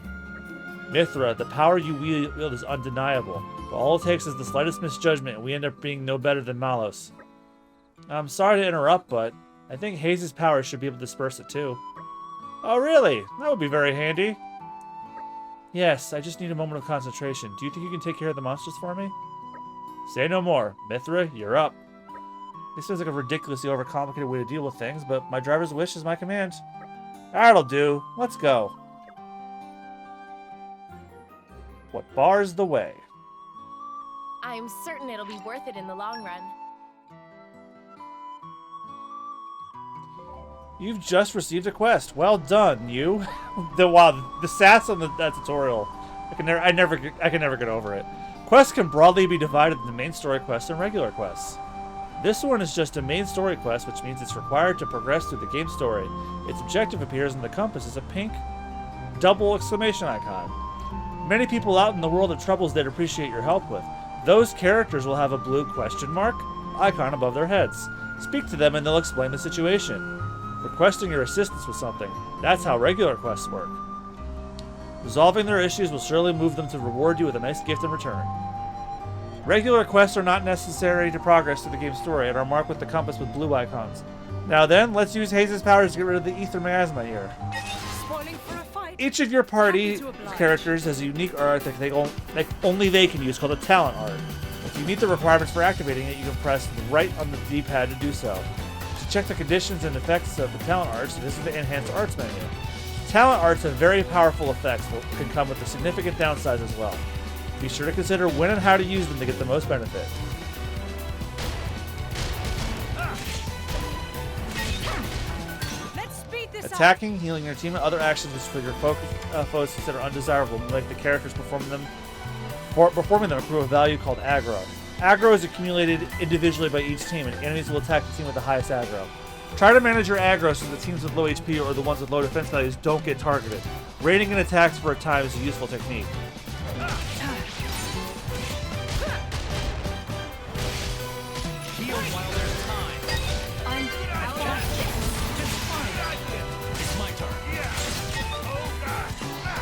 Mythra, the power you wield is undeniable. But all it takes is the slightest misjudgment, and we end up being no better than Malos. I'm sorry to interrupt, but I think Hayes' power should be able to disperse it too. Oh, really? That would be very handy. Yes, I just need a moment of concentration. Do you think you can take care of the monsters for me? Say no more. Mythra, you're up. This feels like a ridiculously overcomplicated way to deal with things, but my driver's wish is my command. That'll do. Let's go. What bars the way? I'm certain it'll be worth it in the long run. You've just received a quest. Well done, you. The sass on that tutorial I can never get over it. Quests can broadly be divided into main story quests and regular quests. This one is just a main story quest, which means it's required to progress through the game story. Its objective appears in the compass as a pink double exclamation icon. Many people out in the world have troubles they'd appreciate your help with. Those characters will have a blue question mark icon above their heads. Speak to them and they'll explain the situation. Requesting your assistance with something. That's how regular quests work. Resolving their issues will surely move them to reward you with a nice gift in return. Regular quests are not necessary to progress through the game's story and are marked with the compass with blue icons. Now then, let's use Hayes' powers to get rid of the ether miasma here. Spoiling for a fight. Each of your party characters has a unique art that only they can use called a talent art. If you meet the requirements for activating it, you can press right on the D-pad to do so. To check the conditions and effects of the talent arts, visit the Enhanced Arts menu. Talent arts have very powerful effects that can come with a significant downside as well. Be sure to consider when and how to use them to get the most benefit. Let's speed this Attacking, healing your team, and other actions which for your foes consider undesirable, like the characters performing them accrue a value called aggro. Aggro is accumulated individually by each team, and enemies will attack the team with the highest aggro. Try to manage your aggro so the teams with low HP or the ones with low defense values don't get targeted. Raiding in attacks for a time is a useful technique. Heal while there's time. I'm out of just fine. It's my turn.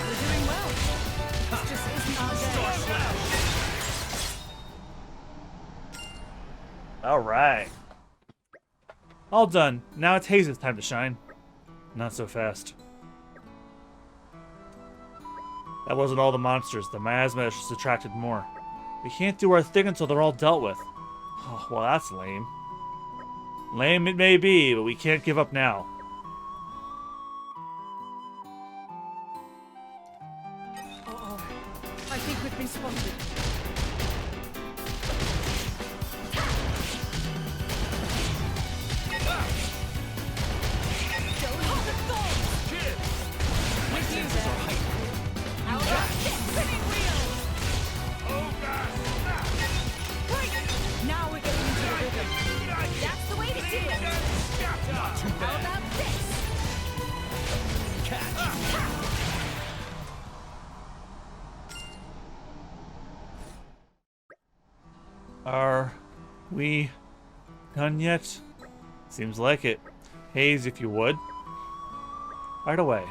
We're doing well. This just isn't our day. Alright. All done. Now it's Hayes' time to shine. Not so fast. That wasn't all the monsters. The miasma has just attracted more. We can't do our thing until they're all dealt with. Oh, well, that's lame. Lame it may be, but we can't give up now. Uh-oh. I think we've been spotted. Now we're getting into the rhythm. That's the way to do it. How about this? Are we done yet? Seems like it. Hayes, if you would. Right away.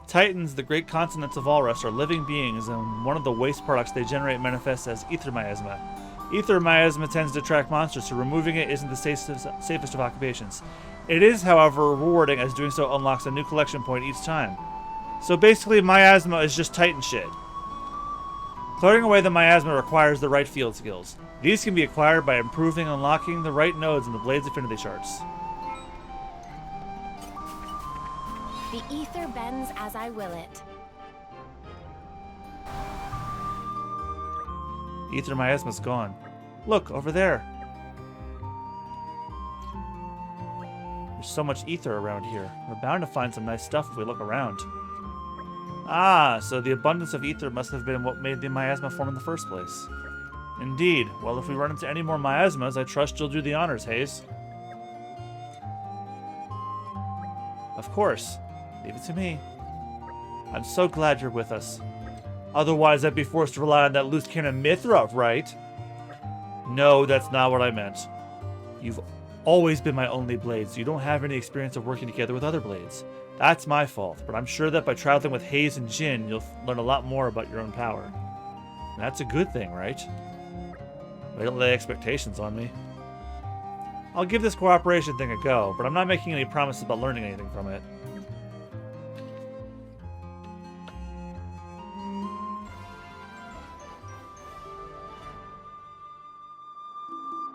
Titans, the great consonants of Allrest, are living beings, and one of the waste products they generate manifests as ether miasma. Ether miasma tends to attract monsters, so removing it isn't the safest of occupations. It is, however, rewarding, as doing so unlocks a new collection point each time. So basically, miasma is just Titan shit. Clearing away the miasma requires the right field skills. These can be acquired by improving and unlocking the right nodes in the Blade's affinity charts. The ether bends as I will it. The ether miasma's gone. Look, over there. There's so much ether around here. We're bound to find some nice stuff if we look around. Ah, so the abundance of ether must have been what made the miasma form in the first place. Indeed. Well, if we run into any more miasmas, I trust you'll do the honors, Hayes. Of course. Leave it to me. I'm so glad you're with us. Otherwise, I'd be forced to rely on that loose cannon Mythra, right? No, that's not what I meant. You've always been my only blade, so you don't have any experience of working together with other blades. That's my fault, but I'm sure that by traveling with Hayes and Jin, you'll learn a lot more about your own power. And that's a good thing, right? They don't lay expectations on me. I'll give this cooperation thing a go, but I'm not making any promises about learning anything from it.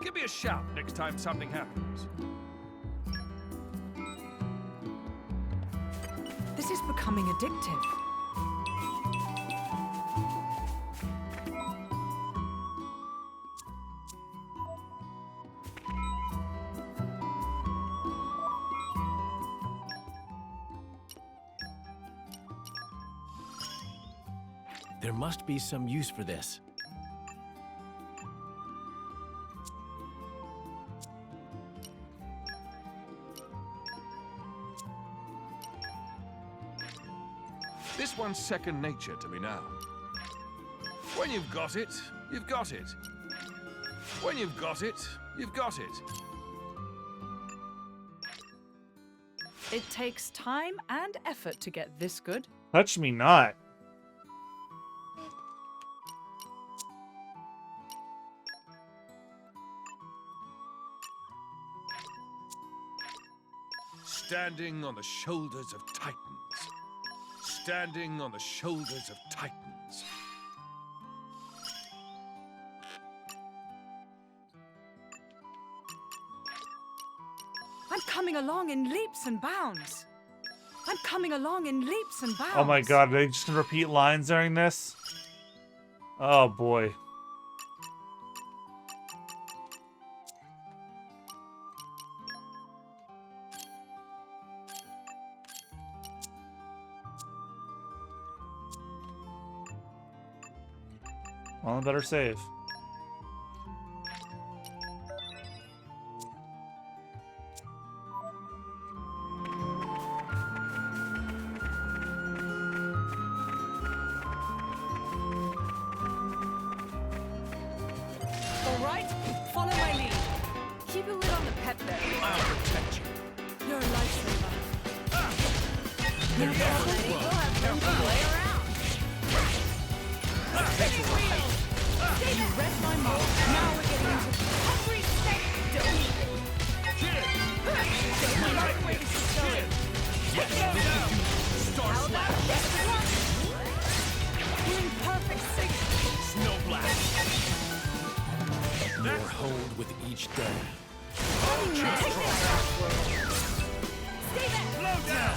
Give me a shout next time something happens. This is becoming addictive. There must be some use for this. This one's second nature to me now. When you've got it, you've got it. When you've got it, you've got it. It takes time and effort to get this good. Touch me not. Standing on the shoulders of titans. Standing on the shoulders of titans. I'm coming along in leaps and bounds. I'm coming along in leaps and bounds. Oh my god, are they just gonna repeat lines during this? Oh boy. Well, I better save. All right, follow my lead. Keep a lid on the pet there. I'll protect you. You're a lifesaver. We'll have room to play around. You read my mind. Now we're getting into hungry steak. Don't like the way this is going. How about best of luck? We're in perfect sync. Snow blast. More hold with each day. Stay back. Slow down!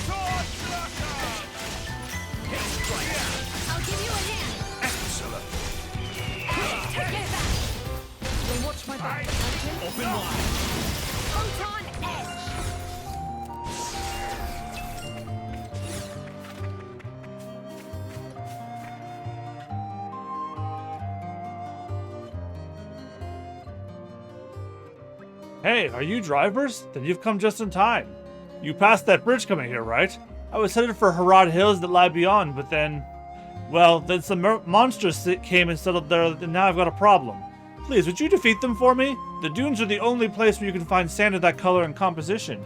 Sword blocker! I'll give you a hand. Excellent! Take it back. Then watch my back, Captain. Open wide. Photon edge. Hey, are you drivers? Then you've come just in time. You passed that bridge coming here, right? I was headed for Harad Hills that lie beyond, but then... Well, then some monsters came and settled there, and now I've got a problem. Please, would you defeat them for me? The dunes are the only place where you can find sand of that color and composition.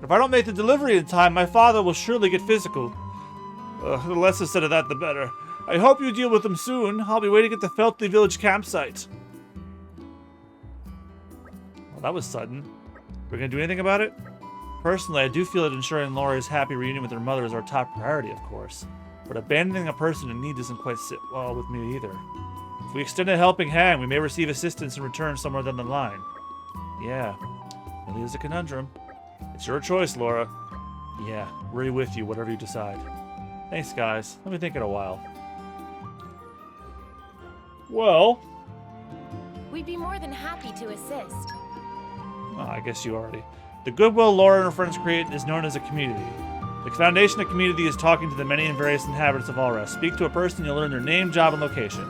If I don't make the delivery in time, my father will surely get physical. The less is said of that, the better. I hope you deal with them soon. I'll be waiting at the Feltley Village campsite. Well, that was sudden. We're gonna do anything about it? Personally, I do feel that ensuring Laura's happy reunion with her mother is our top priority, of course. But abandoning a person in need doesn't quite sit well with me either. If we extend a helping hand, we may receive assistance in return somewhere down the line. Yeah, really is a conundrum. It's your choice, Lora. Yeah, we're with you, whatever you decide. Thanks, guys. Let me think in a while. Well... We'd be more than happy to assist. Oh, I guess you already. The goodwill Lora and her friends create is known as a community. The foundation of community is talking to the many and various inhabitants of Allrest. Speak to a person, you'll learn their name, job, and location.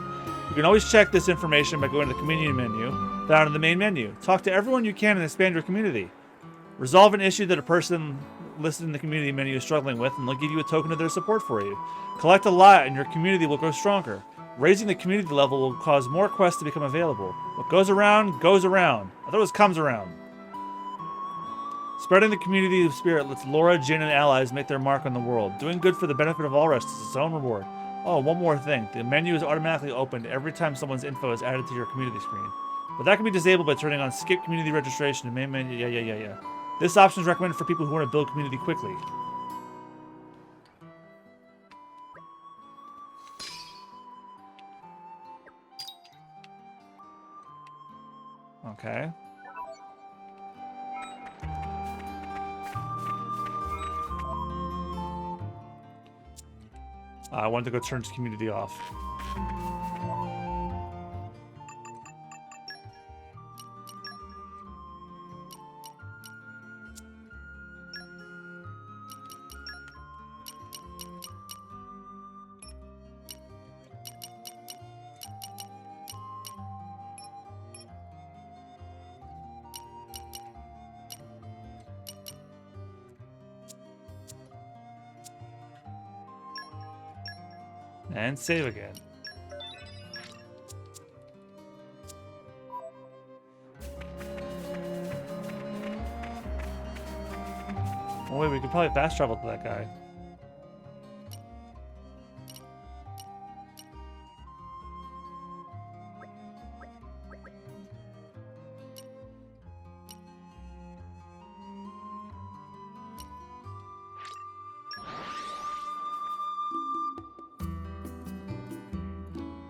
You can always check this information by going to the community menu, down in the main menu. Talk to everyone you can and expand your community. Resolve an issue that a person listed in the community menu is struggling with, and they'll give you a token of their support for you. Collect a lot, and your community will grow stronger. Raising the community level will cause more quests to become available. What goes around, goes around. I thought it was comes around. Spreading the community of spirit lets Lora, Jin, and allies make their mark on the world. Doing good for the benefit of Allrest is its own reward. Oh, one more thing. The menu is automatically opened every time someone's info is added to your community screen. But that can be disabled by turning on Skip Community Registration in main menu. Yeah. This option is recommended for people who want to build community quickly. Okay. I wanted to go turn community off. And save again. Oh wait, we could probably fast travel to that guy.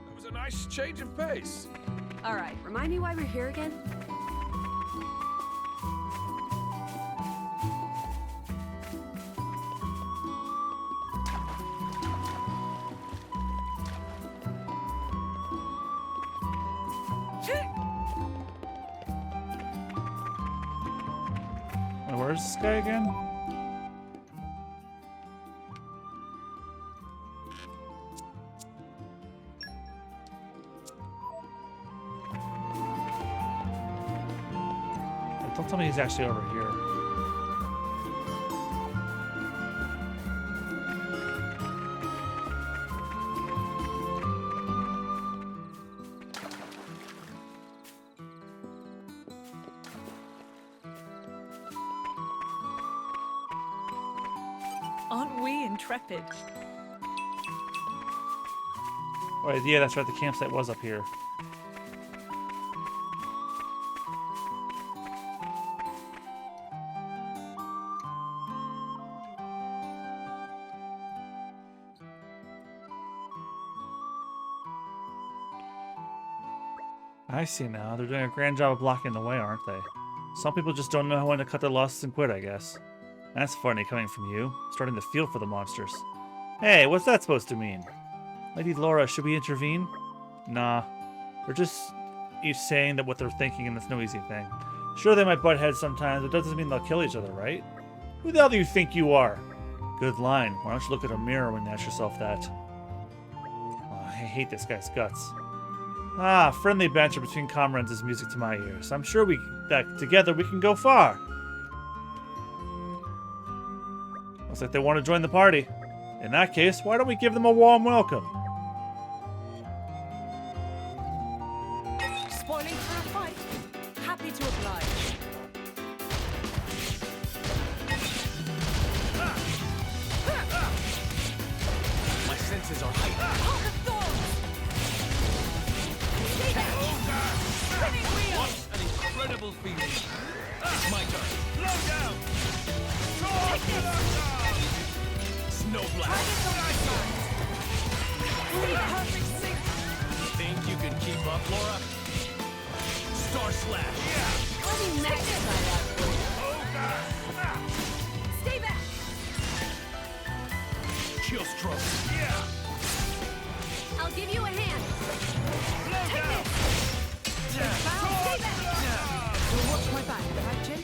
That was a nice change of pace. All right, remind me why we're here again? Wait, where's this guy again? Don't tell me he's actually over here. Aren't we intrepid? Wait, yeah, that's right. The campsite was up here. I see now. They're doing a grand job of blocking the way, aren't they? Some people just don't know when to cut their losses and quit, I guess. That's funny coming from you. Starting to feel for the monsters. Hey, what's that supposed to mean? Lady Lora, should we intervene? Nah. They're just each saying that what they're thinking, and it's no easy thing. Sure, they might butt heads sometimes, but it doesn't mean they'll kill each other, right? Who the hell do you think you are? Good line. Why don't you look at a mirror when you ask yourself that? Oh, I hate this guy's guts. Ah, friendly banter between comrades is music to my ears. I'm sure that together we can go far. Looks like they want to join the party. In that case, why don't we give them a warm welcome? Spoiling for a fight? Happy to oblige. My senses are heightened. Heart of thorns! Stay back! Spinning wheel! What an incredible feeling. It's my turn. Slow down. Take this! Snowblast. Target's on my side! Perfect sync! Think you can keep up, Lora? Star Slash. Let me magnify that for you. Stay back! Chill Stroke. I'll give you a hand. Take this! Stay back! You'll watch my back, right, Jin?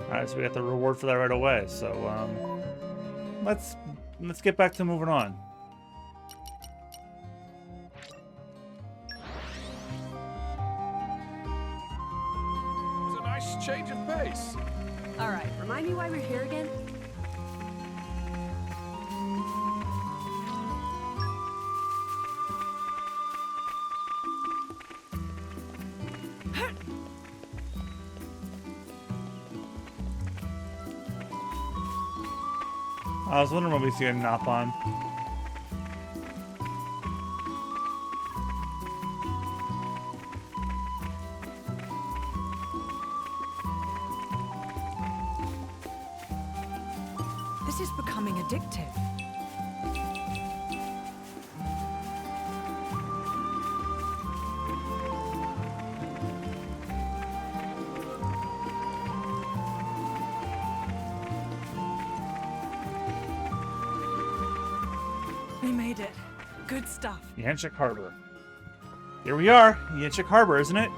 Alright, so we got the reward for that right away. So, let's get back to moving on. That was a nice change of pace. All right, remind me why we're here again? I was wondering what we see a Nop on. This is becoming addictive. We made it. Good stuff. Yanchik Harbor. Here we are, Yanchik Harbor, isn't it?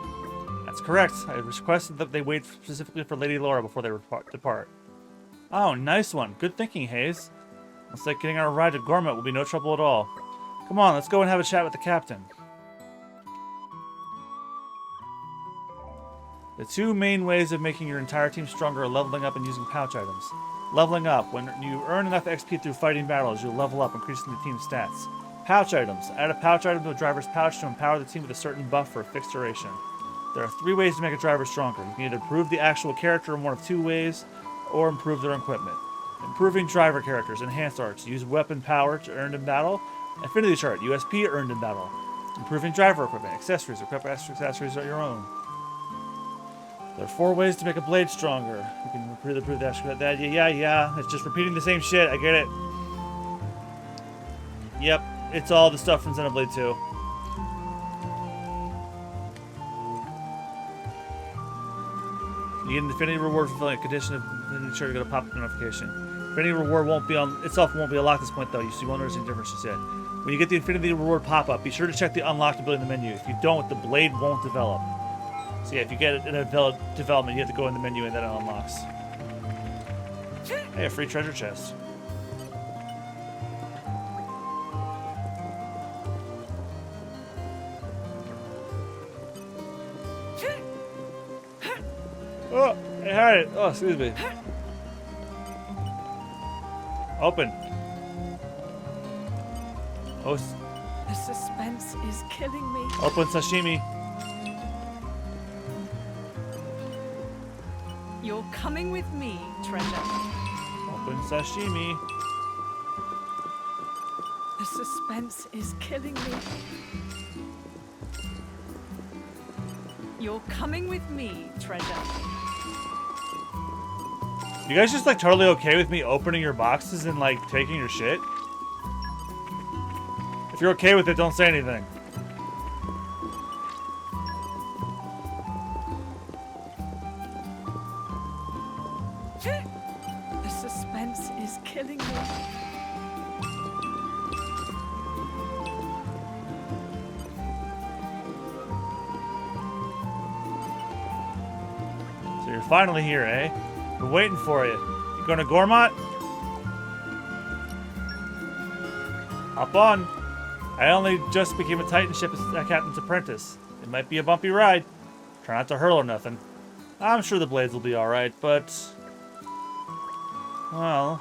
That's correct. I requested that they wait specifically for Lady Lora before they depart. Oh, nice one. Good thinking, Hayes. Looks like getting our ride to Gormott will be no trouble at all. Come on, let's go and have a chat with the captain. The two main ways of making your entire team stronger are leveling up and using pouch items. Leveling up. When you earn enough XP through fighting battles, you'll level up, increasing the team's stats. Pouch items. Add a pouch item to a driver's pouch to empower the team with a certain buff for a fixed duration. There are 3 ways to make a driver stronger. You can either improve the actual character in one of 2 ways, or improve their equipment. Improving driver characters. Enhanced arts. Use weapon power to earn in battle. Affinity chart. USP earned in battle. Improving driver equipment. Accessories. Equip accessories are your own. There are 4 ways to make a blade stronger. You can improve the actual that. Yeah. It's just repeating the same shit. I get it. Yep. It's all the stuff from Xenoblade 2. You get an affinity reward for fulfilling a condition of making sure to get a pop-up notification. Affinity reward won't be unlocked at this point though, so you won't notice any difference just yet. When you get the infinity reward pop-up, be sure to check the unlocked ability in the menu. If you don't, the blade won't develop. So yeah, if you get it in a development, you have to go in the menu and then it unlocks. Hey, a free treasure chest. Oh, I had it. Oh, excuse me. Open. Oh, The suspense is killing me. open sashimi. You're coming with me, treasure. Open sashimi. The suspense is killing me. You're coming with me, treasure. You guys just like totally okay with me opening your boxes and like taking your shit? If you're okay with it, don't say anything. The suspense is killing me. So you're finally here, eh? Been waiting for you. You going to Gormott? Hop on. I only just became a Titan ship captain's apprentice. It might be a bumpy ride. Try not to hurl or nothing. I'm sure the blades will be alright, but... well...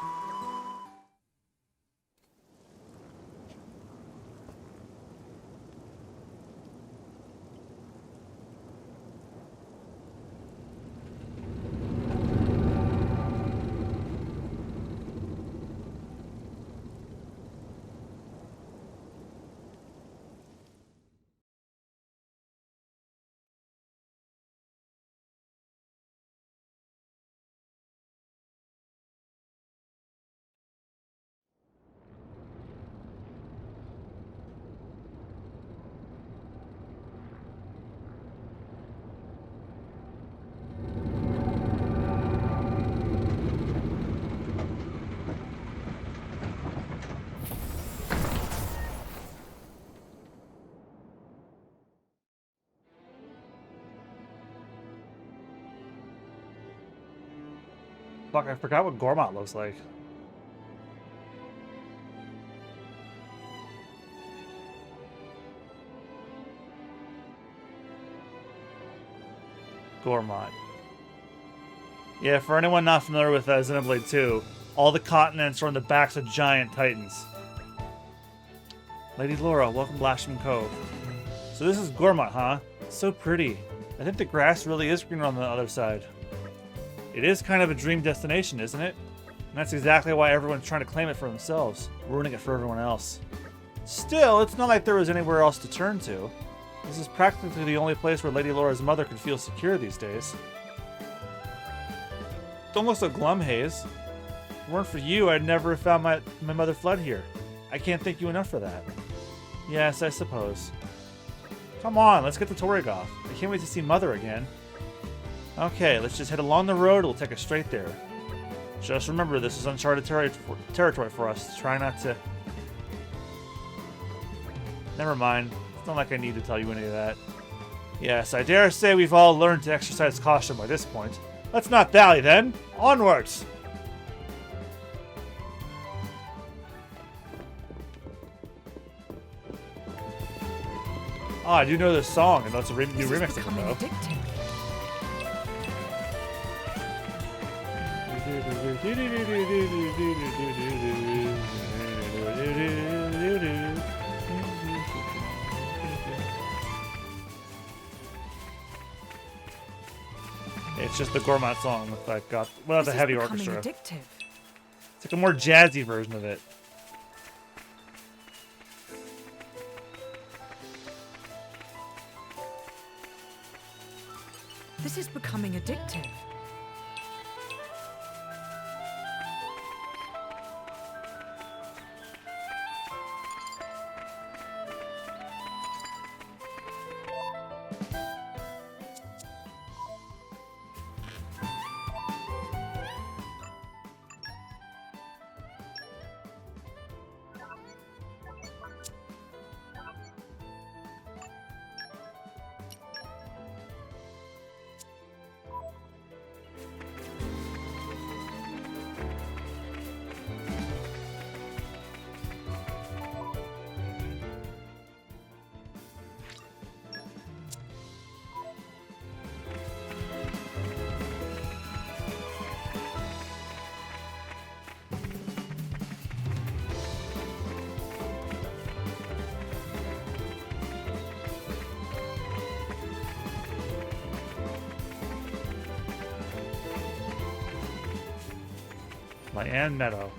Fuck, I forgot what Gormott looks like. Gormott. Yeah, for anyone not familiar with Xenoblade 2, all the continents are on the backs of giant titans. Lady Lora, welcome to Lashman Cove. So this is Gormott, huh? It's so pretty. I think the grass really is greener on the other side. It is kind of a dream destination, isn't it? And that's exactly why everyone's trying to claim it for themselves, ruining it for everyone else. Still, it's not like there was anywhere else to turn to. This is practically the only place where Lady Lora's mother could feel secure these days. Don't look so glum, Hayes. If it weren't for you, I'd never have found my mother fled here. I can't thank you enough for that. Yes, I suppose. Come on, let's get to Torrigoth. I can't wait to see Mother again. Okay, let's just head along the road. We'll take us straight there. Just remember, this is uncharted territory for us. Try not to... Never mind. It's not like I need to tell you any of that. Yes, I dare say we've all learned to exercise caution by this point. Let's not dally, then. Onwards! Oh, I do know this song, and that's a new remix of it, though. It's just the Gormott song with like without the heavy orchestra. Addictive. It's like a more jazzy version of it. This is becoming addictive. And Meadow.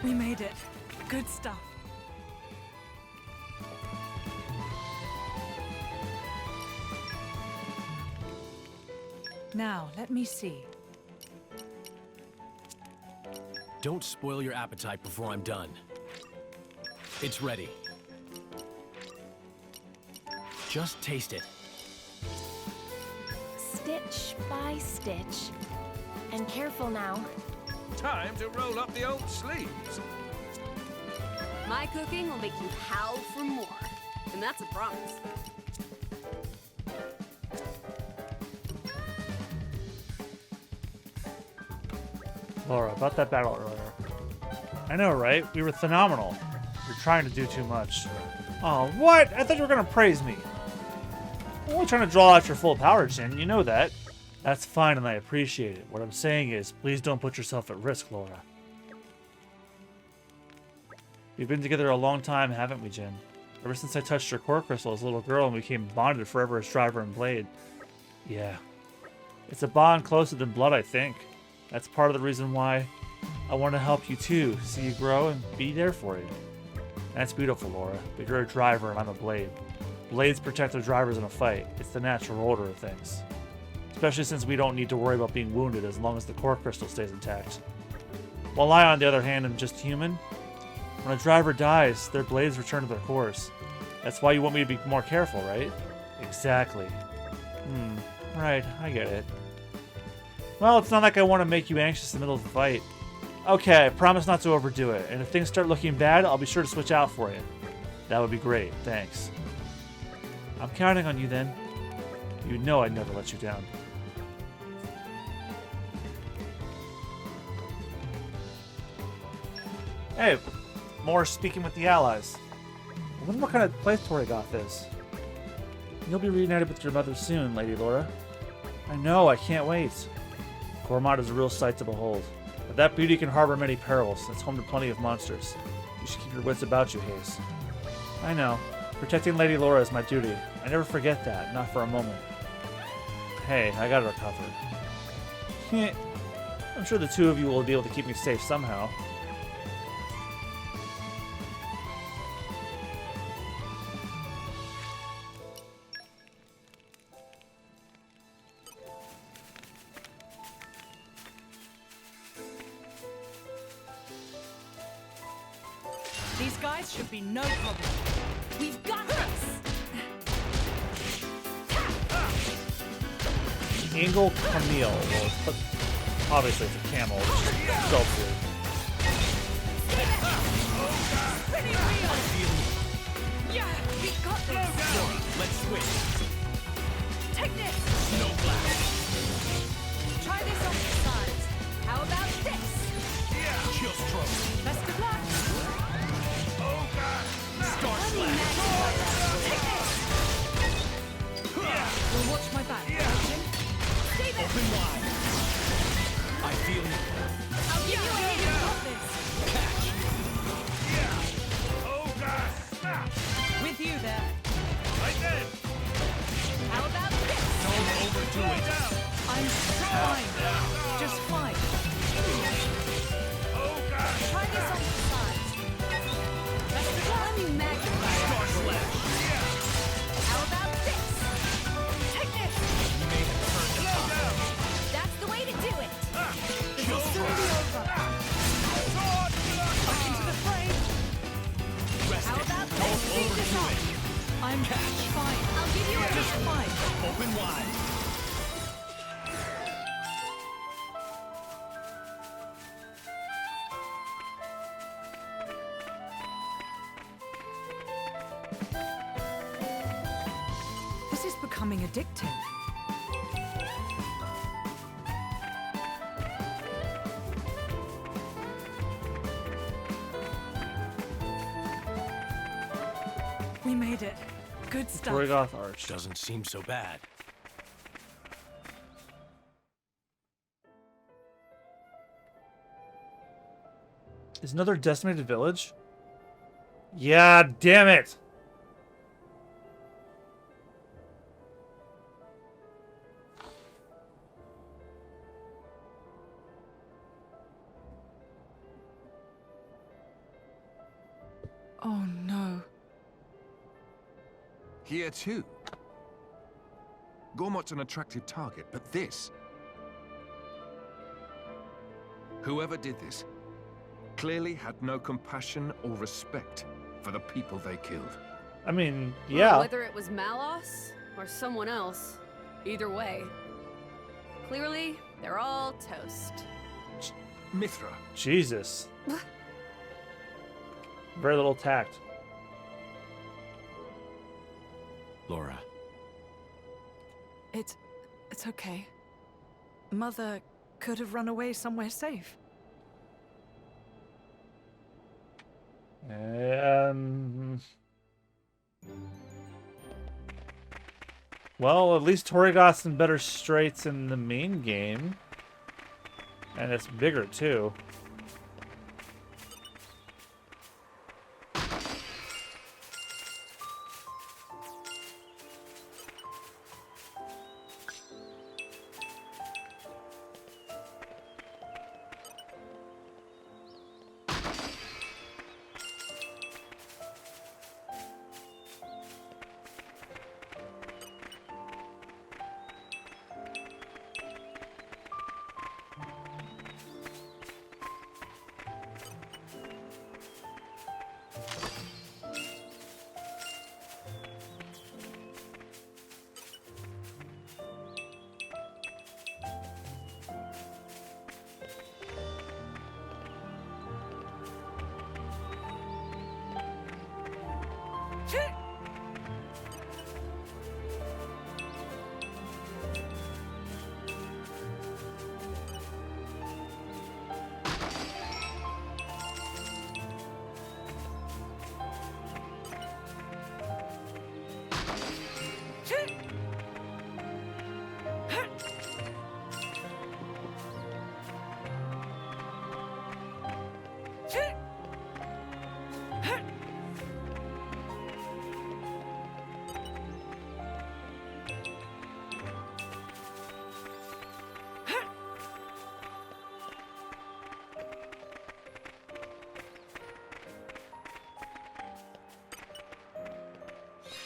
We made it. Good stuff. Now, let me see. Don't spoil your appetite before I'm done. It's ready. Just taste it. Stitch by stitch. And careful now. Time to roll up the old sleeves. My cooking will make you howl for more. And that's a promise. Lora, about that battle earlier. I know, right? We were phenomenal. You're trying to do too much. Oh, what? I thought you were going to praise me. I'm only trying to draw out your full power, Jin. You know that. That's fine, and I appreciate it. What I'm saying is, please don't put yourself at risk, Lora. We've been together a long time, haven't we, Jin? Ever since I touched your core crystal as a little girl and we became bonded forever as driver and blade. Yeah. It's a bond closer than blood, I think. That's part of the reason why I want to help you too, see you grow and be there for you. That's beautiful, Lora, but you're a driver and I'm a blade. Blades protect their drivers in a fight. It's the natural order of things. Especially since we don't need to worry about being wounded as long as the core crystal stays intact. While I, on the other hand, am just human, when a driver dies, their blades return to their cores. That's why you want me to be more careful, right? Exactly. Right, I get it. Well, it's not like I want to make you anxious in the middle of the fight. Okay, I promise not to overdo it, and if things start looking bad, I'll be sure to switch out for you. That would be great, thanks. I'm counting on you then. You know I'd never let you down. Hey, more speaking with the allies. I wonder what kind of place Torna is. You'll be reunited with your mother soon, Lady Lora. I know, I can't wait. Gormott is a real sight to behold. But that beauty can harbor many perils. It's home to plenty of monsters. You should keep your wits about you, Hayes. I know. Protecting Lady Lora is my duty. I never forget that, not for a moment. Hey, I gotta recover. I'm sure the two of you will be able to keep me safe somehow. These guys should be no problem. We've got this! Angle Camille. Well, obviously it's a camel. It's so weird. Pretty real! Yeah, we got this! Lora, let's switch. Take this! No blast. Try this on the sides. How about this? Chill stroke. Best of luck! Star slash. Watch my back. Stay there! Open wide. I feel you. I'll give you a hand. You got this. Catch. Oh, God! Snap! With you there. Right then! How about this? Don't overdo it. I'm fine. Just fine. Oh, God! Try this on the side. That's the one you magnify. Star slash. How about this? Take this! You may have turned the tide. That's the way to do it. Kill drive. Back into the frame. Rest How it. about Don't this? overdo it. I'm fine. I'll give you a Just hand. fine. Open wide. This is becoming addictive. We made it. Good stuff. Torgoth Arch. Doesn't seem so bad. Is another decimated village? Yeah, damn it! Oh no. Here too. Gormott's an attractive target, but this... Whoever did this clearly had no compassion or respect for the people they killed. I mean, Well, yeah. whether it was Malos or someone else, either way. Clearly, they're all toast. Mythra, Jesus. Very little tact. Lora. It's okay. Mother could have run away somewhere safe. Well, at least Torgoth's in better straits in the main game. And it's bigger, too.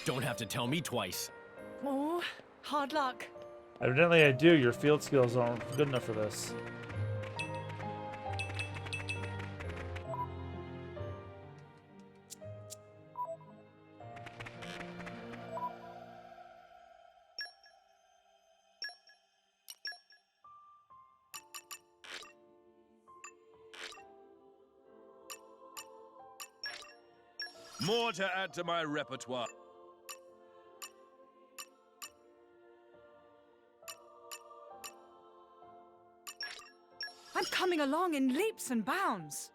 Don't have to tell me twice. Oh, hard luck. Evidently I do. Your field skills aren't good enough for this. more to add to my repertoire. I'm coming along in leaps and bounds.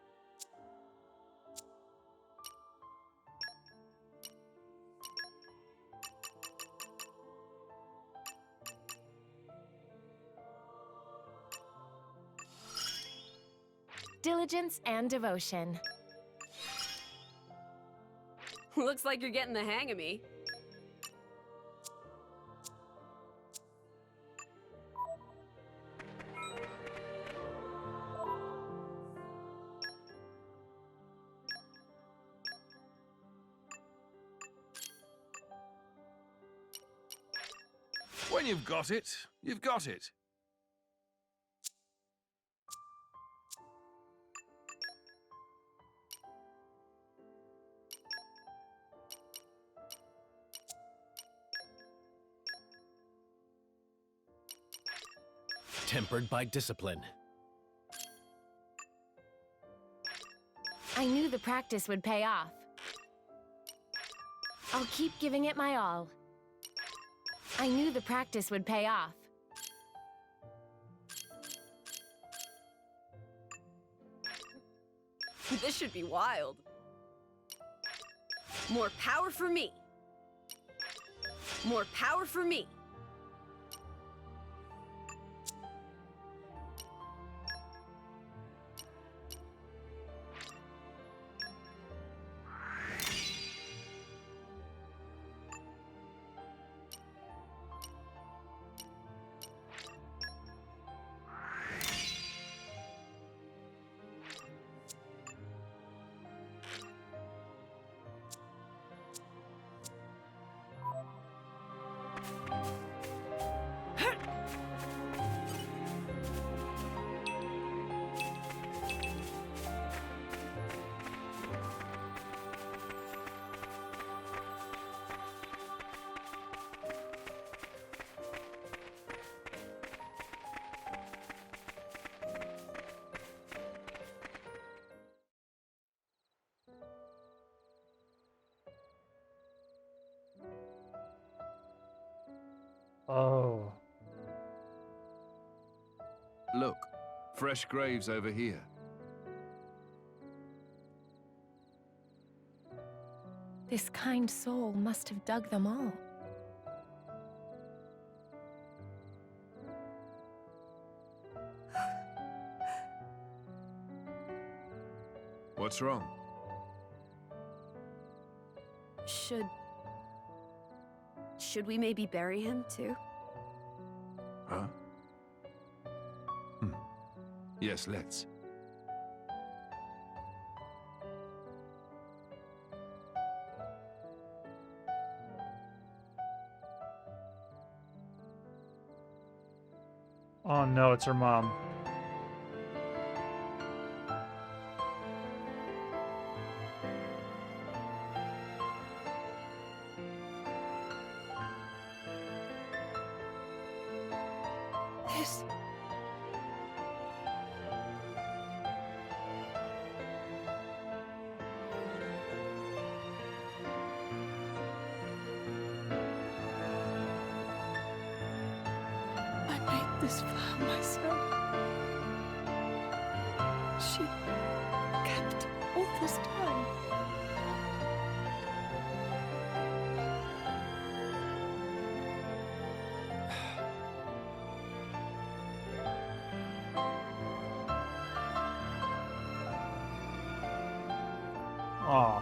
diligence, and devotion. Looks like you're getting the hang of me. When you've got it, you've got it. Tempered by discipline. I knew the practice would pay off. I'll keep giving it my all. I knew the practice would pay off. This should be wild. More power for me. More power for me. Oh. Look, fresh graves over here. This kind soul must have dug them all. What's wrong? Should we maybe bury him too? Huh? Yes, let's. Oh no, it's her mom. This... I made this flower myself. She kept all this time. Aw.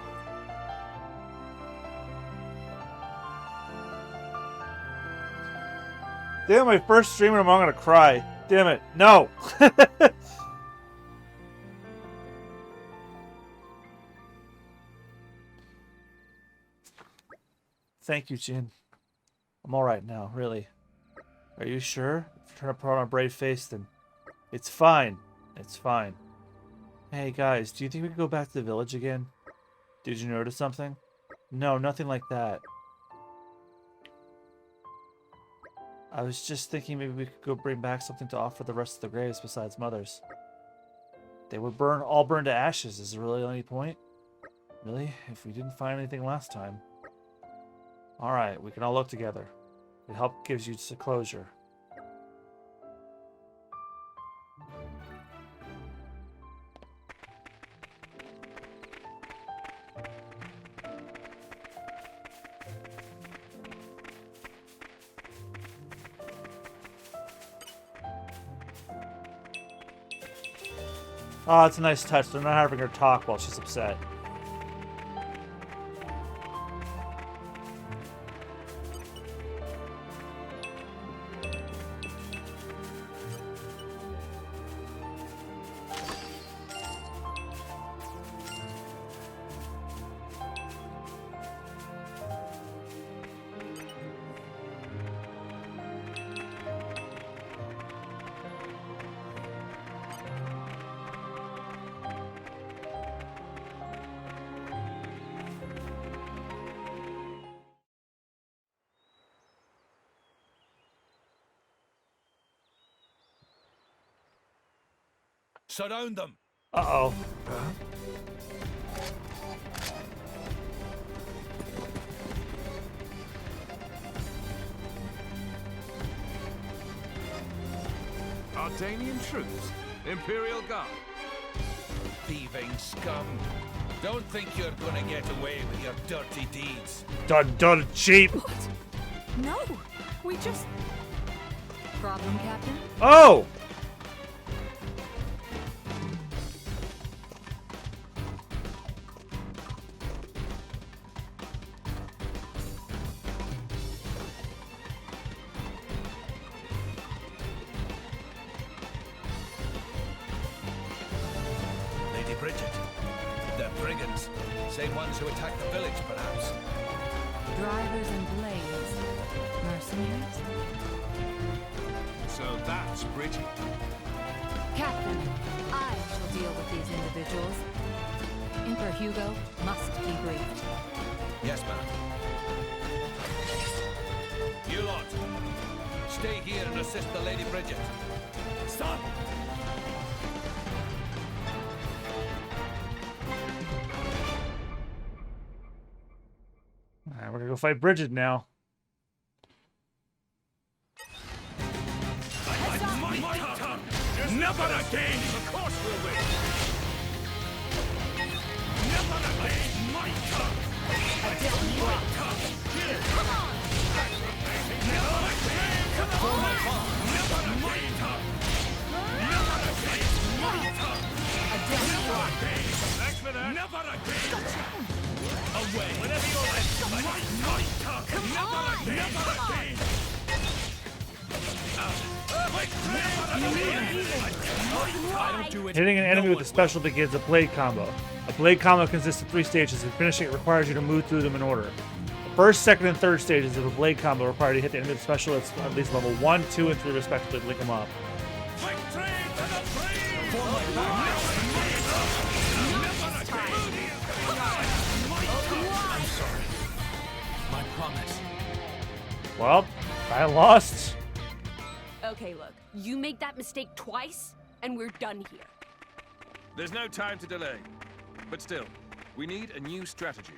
Damn, my first stream and I'm gonna cry. Damn it. No! Thank you, Jin. I'm alright now, really. Are you sure? If you're trying to put on a brave face, then it's fine. It's fine. Hey, guys, do you think we could go back to the village again? Did you notice something? No, nothing like that. I was just thinking maybe we could go bring back something to offer the rest of the graves besides Mother's. They would all burn to ashes. Is there really any point? Really? If we didn't find anything last time. Alright, we can all look together. It help gives you closure. Oh, it's a nice touch. They're not having her talk while she's upset. Surround them. Uh-oh. Ardanian troops? Imperial Guard? Thieving scum. Don't think you're gonna get away with your dirty deeds. Done cheap. What? No, we just... Problem, Captain? Oh! Lady Bridget. They're brigands. Same ones who attacked the village, perhaps. Drivers and blades. Mercenaries? So that's Bridget. Captain, I shall deal with these individuals. Emperor Hugo must be briefed. Yes, ma'am. You lot, stay here and assist the Lady Bridget. Stop! Alright, we're gonna go fight Bridget now. Never again! Of course we'll win! Never again! My tongue! My tongue! Come on! Never again! For my farm! Never again! Never again! My tongue! Never again! Thanks for that! Never again! Away! Whenever you're ready! My tongue! Never again! Hitting an enemy with a special begins a blade combo. A blade combo consists of 3 stages, and finishing it requires you to move through them in order. The first, second, and third stages of a blade combo require you to hit the enemy with special at least level 1, 2, and 3 respectively to link them up. I'm sorry. My promise. Well, I lost. Okay, look. You make that mistake twice, and we're done here. There's no time to delay. But still, we need a new strategy.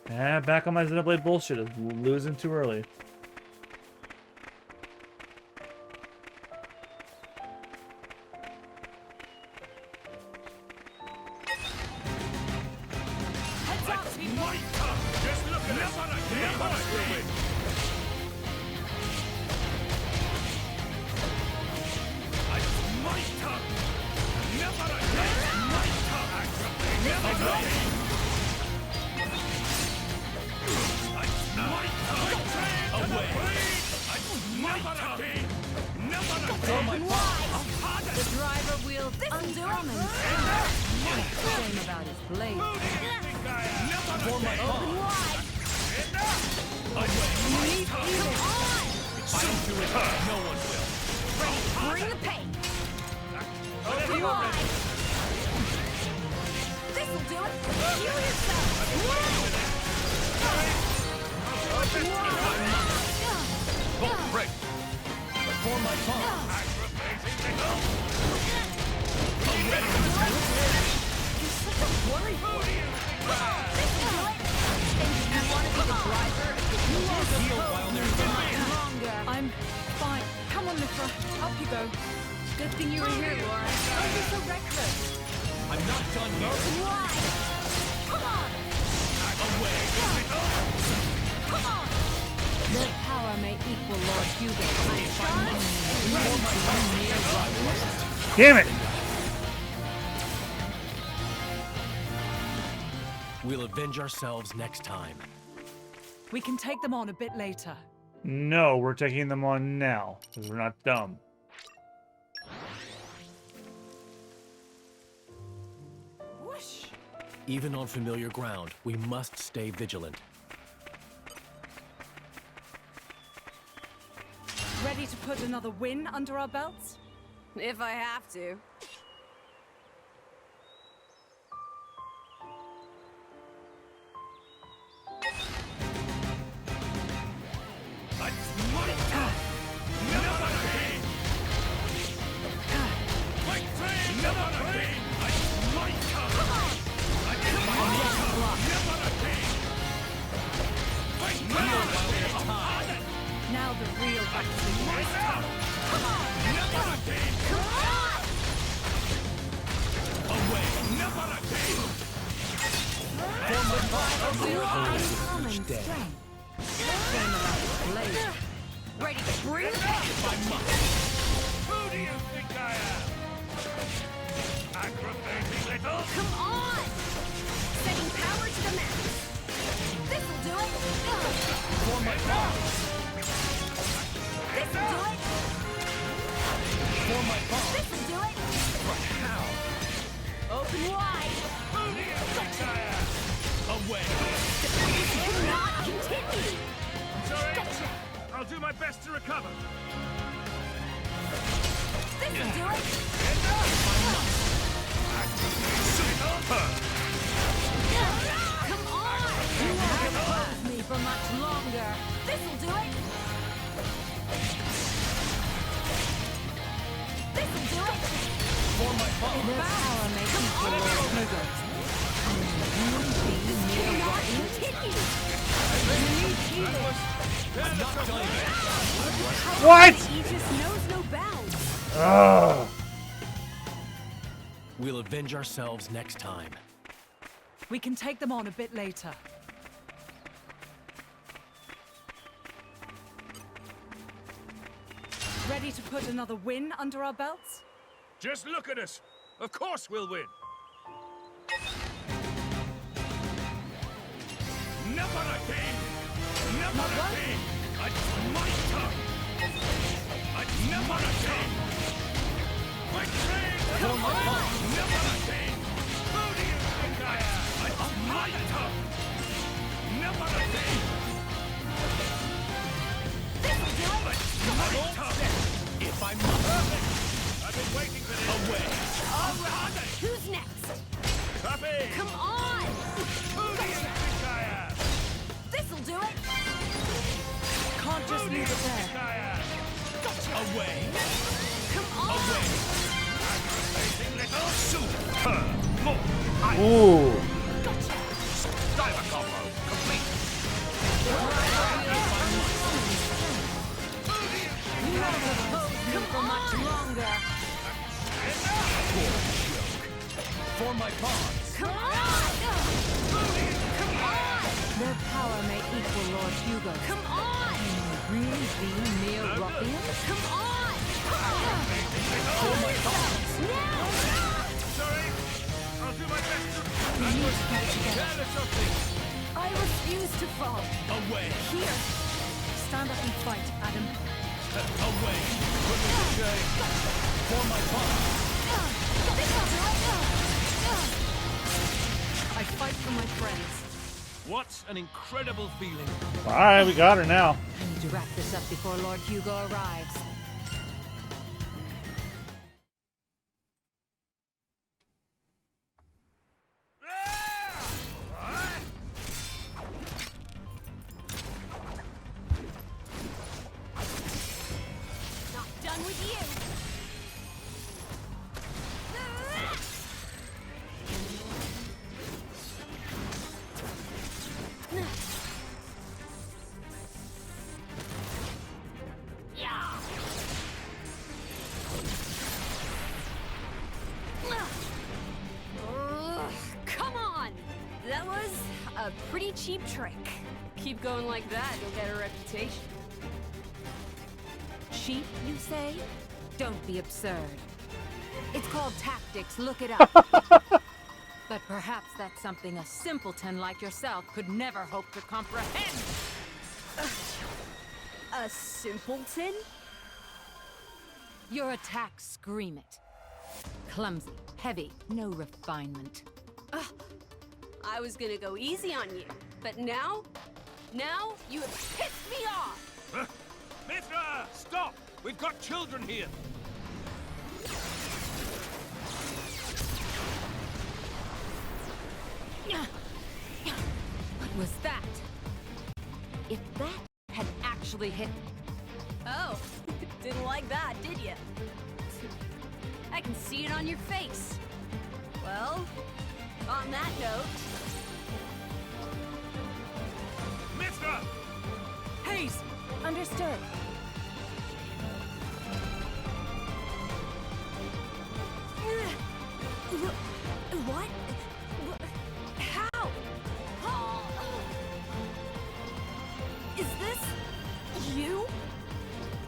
Back on my Xenoblade bullshit. I'm losing too early. I'm fine. Come on, Mythra. Up you go. Good thing you were here, Lora. Don't be so reckless. I'm not done yet. Why? Come on! Away. Their power may equal Lord Hugo. Damn it! We'll avenge ourselves next time. We can take them on a bit later. No, we're taking them on now, because we're not dumb. Whoosh! Even on familiar ground, we must stay vigilant. Ready to put another win under our belts? If I have to. Now the real battle begins. Come on! Each day. Ready to breathe? Who do you think I am? Aggravating little? Come on! Setting power to the max. This'll do it. For my boss! This'll do it. For my boss! This'll do it. But how? Open wide. Who do you think I am? Away! Cannot continue. Sorry. I'll do my best to recover. This'll do it. Come on! You won't oppose me for much longer. This'll do it. This'll do it. For my boss! Their power may equal Lord Hugo's. Cannot continue. What? Aegis knows no bounds. Ugh. We'll avenge ourselves next time. We can take them on a bit later. Ready to put another win under our belts? Just look at us. Of course we'll win. Never again. Never again. It's my turn. Never again. My train. Come on. Never again. Who do you think I am? It's my turn. Never again. This'll do it. It's my turn. If I'm perfect. I've been waiting for this. Away. All right. Who's next? Happy. Come on. Who do you think I am? This'll do it. Can't just Who do you leave it think there. I am? Away. Come on. Away. Aggravating little super. More. Ooh. Diver combo. Complete. You won't oppose me for much longer. For my pawns. Come on. Come on. Their power may equal Lord Hugo's. Come on. Really be mere ruffian? Come on. For my pawns. Now. Sorry. I'll do my best to... We need to fight together. Tell us something. I refuse to fall. Away. Here. Stand up and fight, Adam. Away. Put me to shame. For my pawns. This'll do it. I fight for my friends. What an incredible feeling. Alright, we got her now. I need to wrap this up before Lord Hugo arrives. Not done with you. Yeah. A pretty cheap trick. Keep going like that, you'll get a reputation. Cheap, you say? Don't be absurd. It's called tactics, look it up. But perhaps that's something a simpleton like yourself could never hope to comprehend. A simpleton? Your attacks scream it. Clumsy, heavy, no refinement. I was gonna go easy on you, but now you have pissed me off! Mythra, stop! We've got children here! What was that? If that had actually hit... Oh, didn't like that, did you? I can see it on your face. Well, on that note... Mythra! Haze! Understood. What? How? Is this you?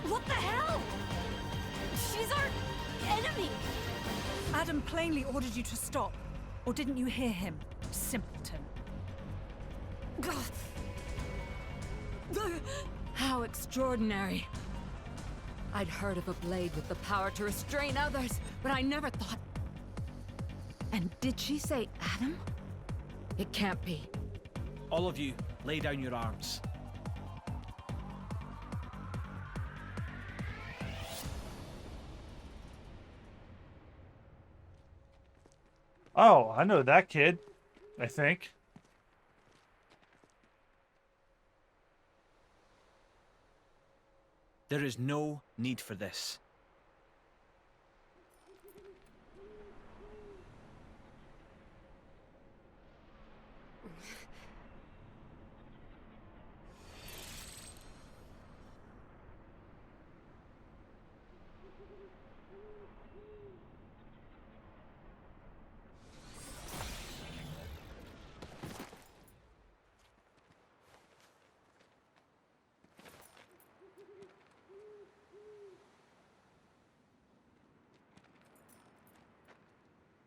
What the hell? She's our enemy. Adam plainly ordered you to stop. Or didn't you hear him, simpleton? How extraordinary. I'd heard of a blade with the power to restrain others, but I never thought... And did she say Adam? It can't be. All of you, lay down your arms. Oh, I know that kid. I think. There is no need for this.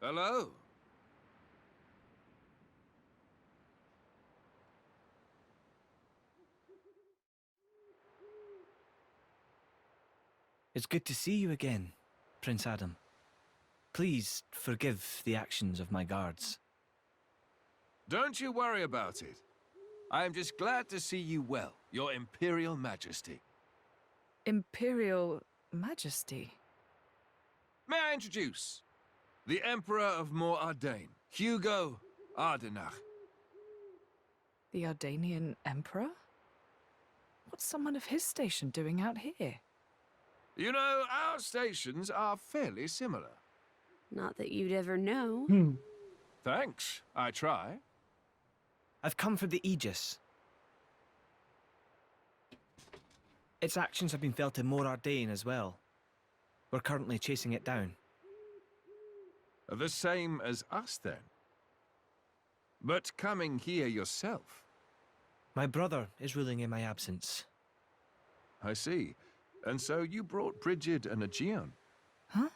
Hello? It's good to see you again, Prince Adam. Please forgive the actions of my guards. Don't you worry about it. I am just glad to see you well, Your Imperial Majesty. Imperial Majesty? May I introduce? The Emperor of Mor Ardain, Hugo Ardenach. The Ardanian Emperor? What's someone of his station doing out here? You know, our stations are fairly similar. Not that you'd ever know. Thanks, I try. I've come for the Aegis. Its actions have been felt in Mor Ardain as well. We're currently chasing it down. The same as us, then. But coming here yourself. My brother is ruling in my absence. I see. And so you brought Brigid and Aegeon. Huh?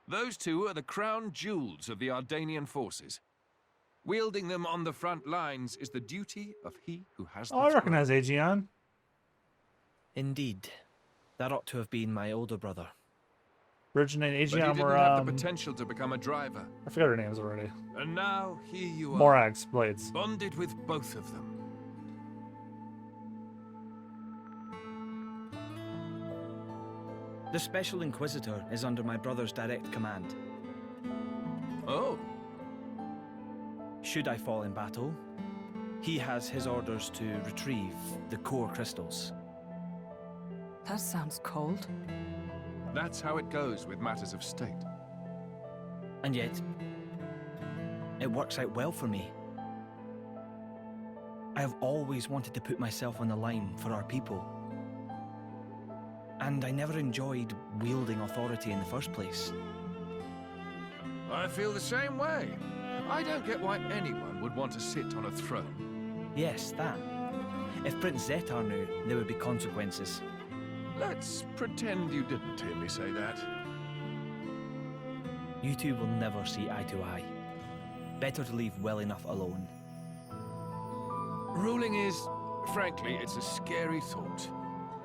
Those two are the crown jewels of the Ardanian forces. Wielding them on the front lines is the duty of he who has the Oh, I recognize Aegeon. Indeed. That ought to have been my older brother. Brigid and But he Aegeon didn't were, have the potential to become a driver. I forgot her names already. And now here you are. Morag's blades. Bonded with both of them. The Special Inquisitor is under my brother's direct command. Oh. Should I fall in battle, he has his orders to retrieve the core crystals. That sounds cold. That's how it goes with matters of state. And yet, it works out well for me. I have always wanted to put myself on the line for our people. And I never enjoyed wielding authority in the first place. I feel the same way. I don't get why anyone would want to sit on a throne. Yes, that. If Prince Zetar knew, there would be consequences. Let's pretend you didn't hear me say that. You two will never see eye to eye. Better to leave well enough alone. Ruling is, frankly, it's a scary thought.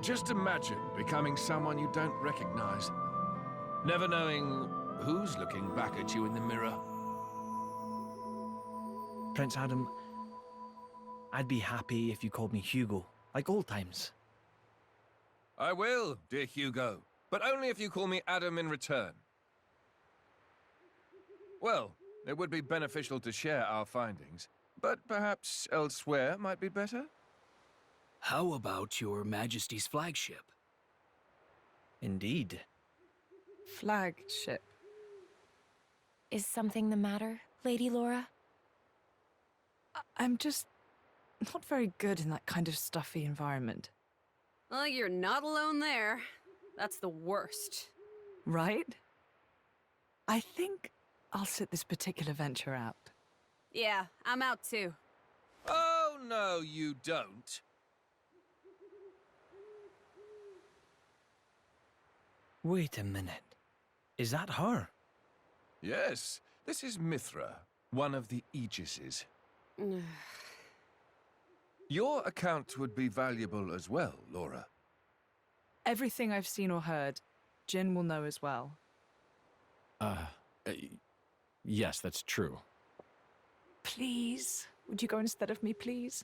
Just imagine becoming someone you don't recognize. Never knowing who's looking back at you in the mirror. Prince Adam, I'd be happy if you called me Hugo, like old times. I will, dear Hugo, but only if you call me Adam in return. Well, it would be beneficial to share our findings, but perhaps elsewhere might be better? How about your Majesty's flagship? Indeed. Flagship. Is something the matter, Lady Lora? I'm just not very good in that kind of stuffy environment. Well, you're not alone there. That's the worst. Right? I think I'll sit this particular venture out. Yeah, I'm out too. Oh, no, you don't. Wait a minute. Is that her? Yes, this is Mythra, one of the Aegises. Your account would be valuable as well, Lora. Everything I've seen or heard, Jin will know as well. Yes, that's true. Please? Would you go instead of me, please?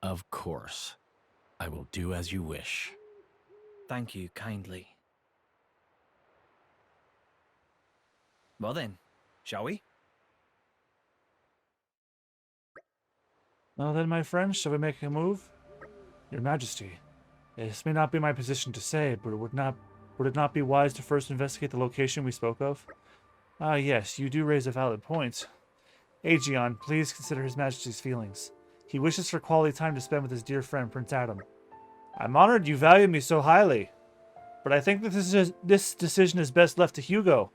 Of course. I will do as you wish. Thank you kindly. Well then, shall we? Well then, my friends, shall we make a move? Your Majesty, this may not be my position to say, but would it not be wise to first investigate the location we spoke of? Ah, yes, you do raise a valid point. Aegion, please consider His Majesty's feelings. He wishes for quality time to spend with his dear friend, Prince Adam. I'm honored you value me so highly, but I think that this decision is best left to Hugo.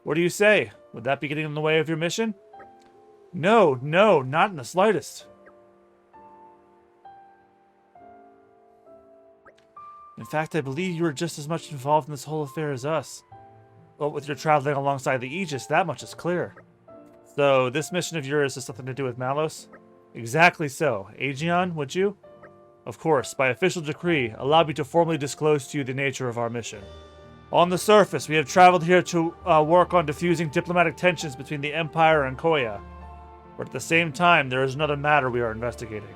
What do you say? Would that be getting in the way of your mission? No, not in the slightest. In fact, I believe you are just as much involved in this whole affair as us. But with your traveling alongside the Aegis, that much is clear. So, this mission of yours has something to do with Malos? Exactly so. Aegion, would you? Of course, by official decree, allow me to formally disclose to you the nature of our mission. On the surface, we have traveled here to work on diffusing diplomatic tensions between the Empire and Koya. But at the same time, there is another matter we are investigating.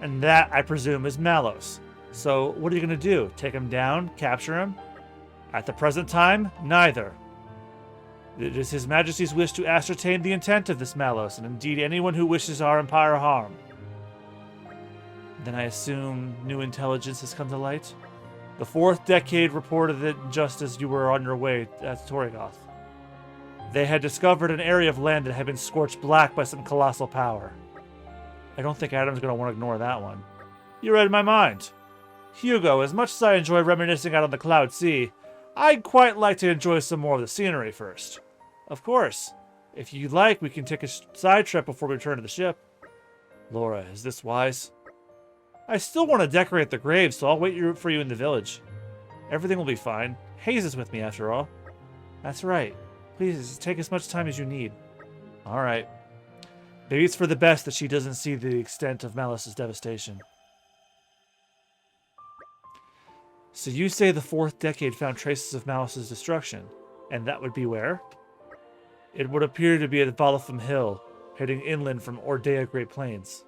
And that, I presume, is Malos. So, what are you going to do? Take him down? Capture him? At the present time, neither. It is His Majesty's wish to ascertain the intent of this Malos, and indeed anyone who wishes our empire harm. Then I assume new intelligence has come to light? The 4th decade reported it just as you were on your way at Torrigoth. They had discovered an area of land that had been scorched black by some colossal power. I don't think Adam's going to want to ignore that one. You read my mind. Hugo, as much as I enjoy reminiscing out on the Cloud Sea, I'd quite like to enjoy some more of the scenery first. Of course. If you'd like, we can take a side trip before we return to the ship. Lora, is this wise? I still want to decorate the graves, so I'll wait for you in the village. Everything will be fine. Hayes is with me, after all. That's right. Please, take as much time as you need. Alright. Maybe it's for the best that she doesn't see the extent of Malos' devastation. So you say the 4th decade found traces of Malos' destruction, and that would be where? It would appear to be at Valafum Hill, heading inland from Ordea Great Plains.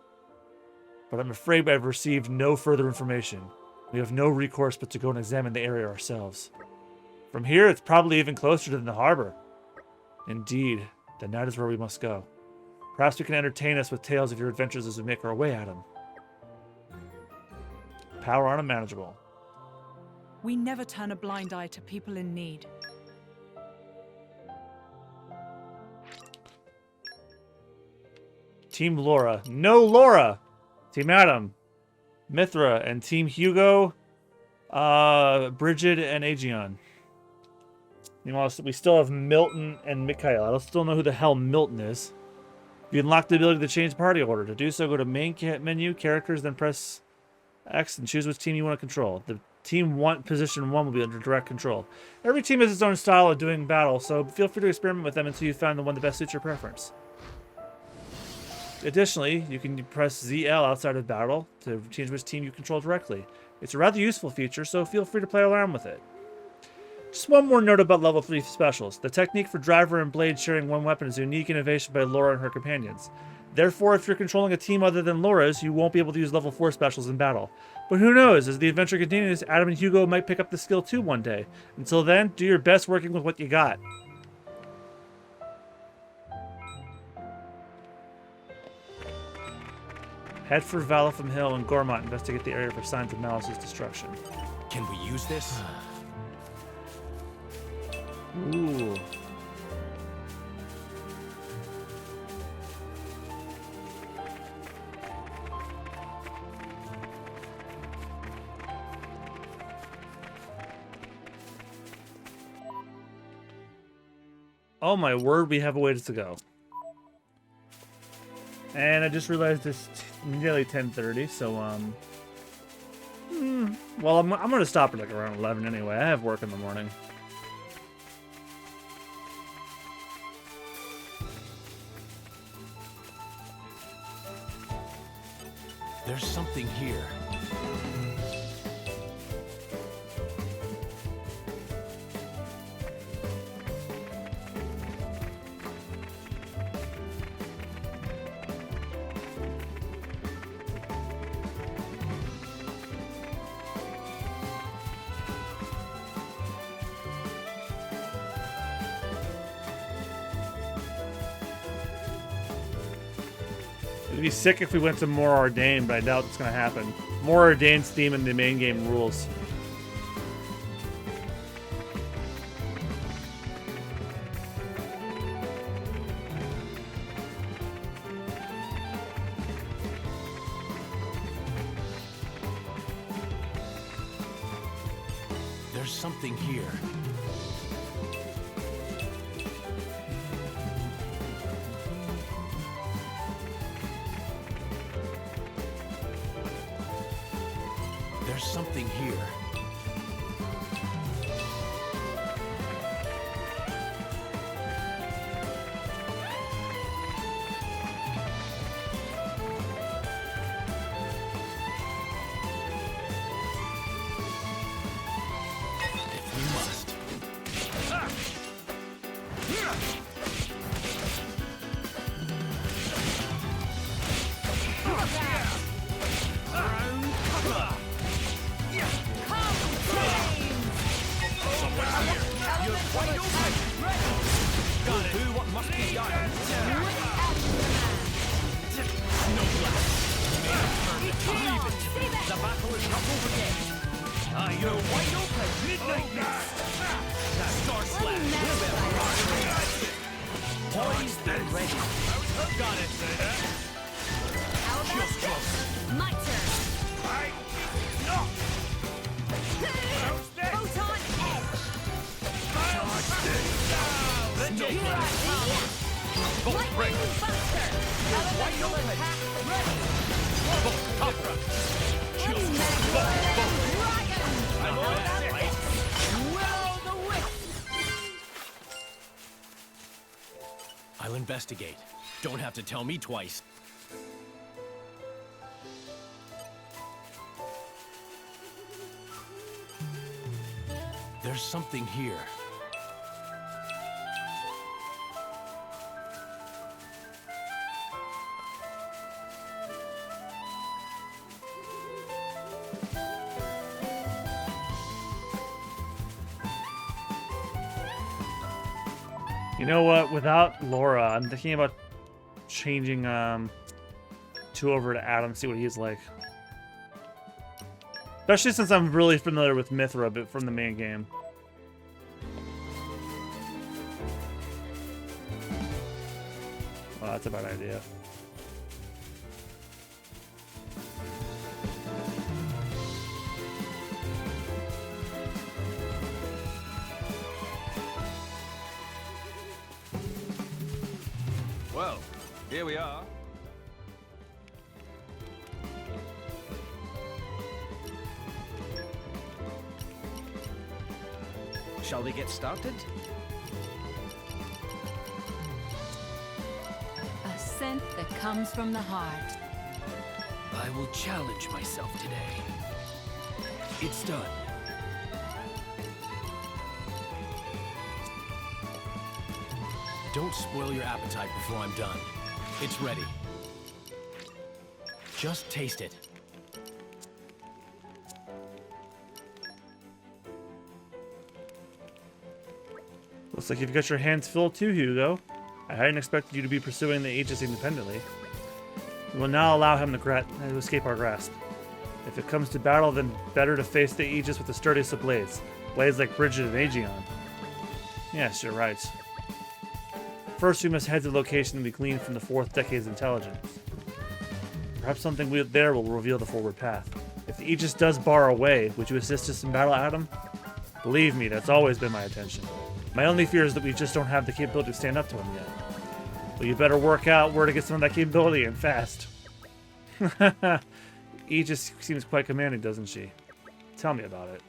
But I'm afraid I've received no further information. We have no recourse but to go and examine the area ourselves. From here, it's probably even closer than the harbor. Indeed, then that is where we must go. Perhaps you can entertain us with tales of your adventures as we make our way at them. Power unmanageable. We never turn a blind eye to people in need. Team Lora. No Lora! Team Adam. Mythra and Team Hugo, Bridget and Aegeon. Meanwhile, we still have Milton and Mikhail. I don't still know who the hell Milton is. You unlock the ability to change party order. To do so, go to main menu, characters, then press X and choose which team you want to control. The team position 1 will be under direct control. Every team has its own style of doing battle, so feel free to experiment with them until you find the one that best suits your preference. Additionally, you can press ZL outside of battle to change which team you control directly. It's a rather useful feature, so feel free to play around with it. Just one more note about level 3 specials. The technique for driver and blade sharing one weapon is a unique innovation by Lora and her companions. Therefore, if you're controlling a team other than Lora's, you won't be able to use level 4 specials in battle. But who knows, as the adventure continues, Adam and Hugo might pick up the skill too one day. Until then, do your best working with what you got. Head for Valifum Hill and Gormott. Investigate the area for signs of Malice's destruction. Can we use this? Ooh. Oh my word, we have a ways to go. And I just realized it's nearly 10:30, so well, I'm gonna stop at like around 11 anyway. I have work in the morning. There's something here. It'd be sick if we went to more ordained, but I doubt it's gonna happen. More ordained's theme in the main game rules. There's something here. There's something here. If we must. My turn. Photon edge. Lightning buster. I'll investigate. Don't have to tell me twice. There's something here. You know what? Without Lora, I'm thinking about changing 2 over to Adam, see what he's like. Especially since I'm really familiar with Mythra, but from the main game. Well, that's a bad idea. Well, here we are. Shall we get started? A scent that comes from the heart. I will challenge myself today. It's done. Don't spoil your appetite before I'm done. It's ready. Just taste it. Looks like you've got your hands full too, Hugo. I hadn't expected you to be pursuing the Aegis independently. We will now allow him to escape our grasp. If it comes to battle, then better to face the Aegis with the sturdiest of blades. Blades like Bridget and Aegeon. Yes, you're right. First, we must head to the location we gleaned from the 4th Decade's intelligence. Perhaps something there will reveal the forward path. If the Aegis does bar our way, would you assist us in battle, Adam? Believe me, that's always been my intention. My only fear is that we just don't have the capability to stand up to him yet. Well, you better work out where to get some of that capability, and fast. Aegis seems quite commanding, doesn't she? Tell me about it.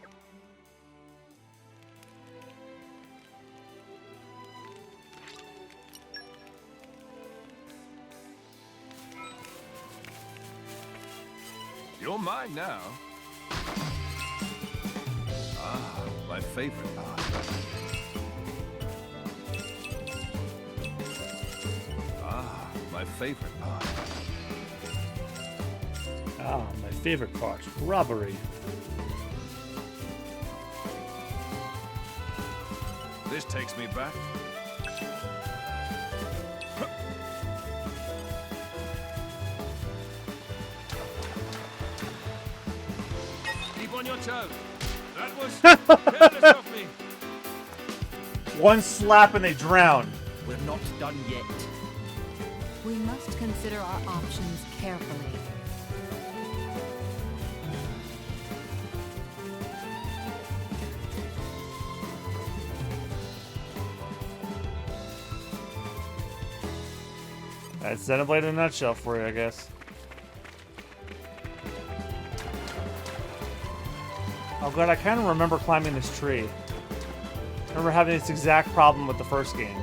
You're mine now. Ah, my favorite part. Ah, my favorite part. Ah, my favorite part. Robbery. This takes me back. Keep on your toes. That was careless of me. One slap and they drown. We're not done yet. We must consider our options carefully. That's Xenoblade in a nutshell for you, I guess. Oh god, I kind of remember climbing this tree. I remember having this exact problem with the first game.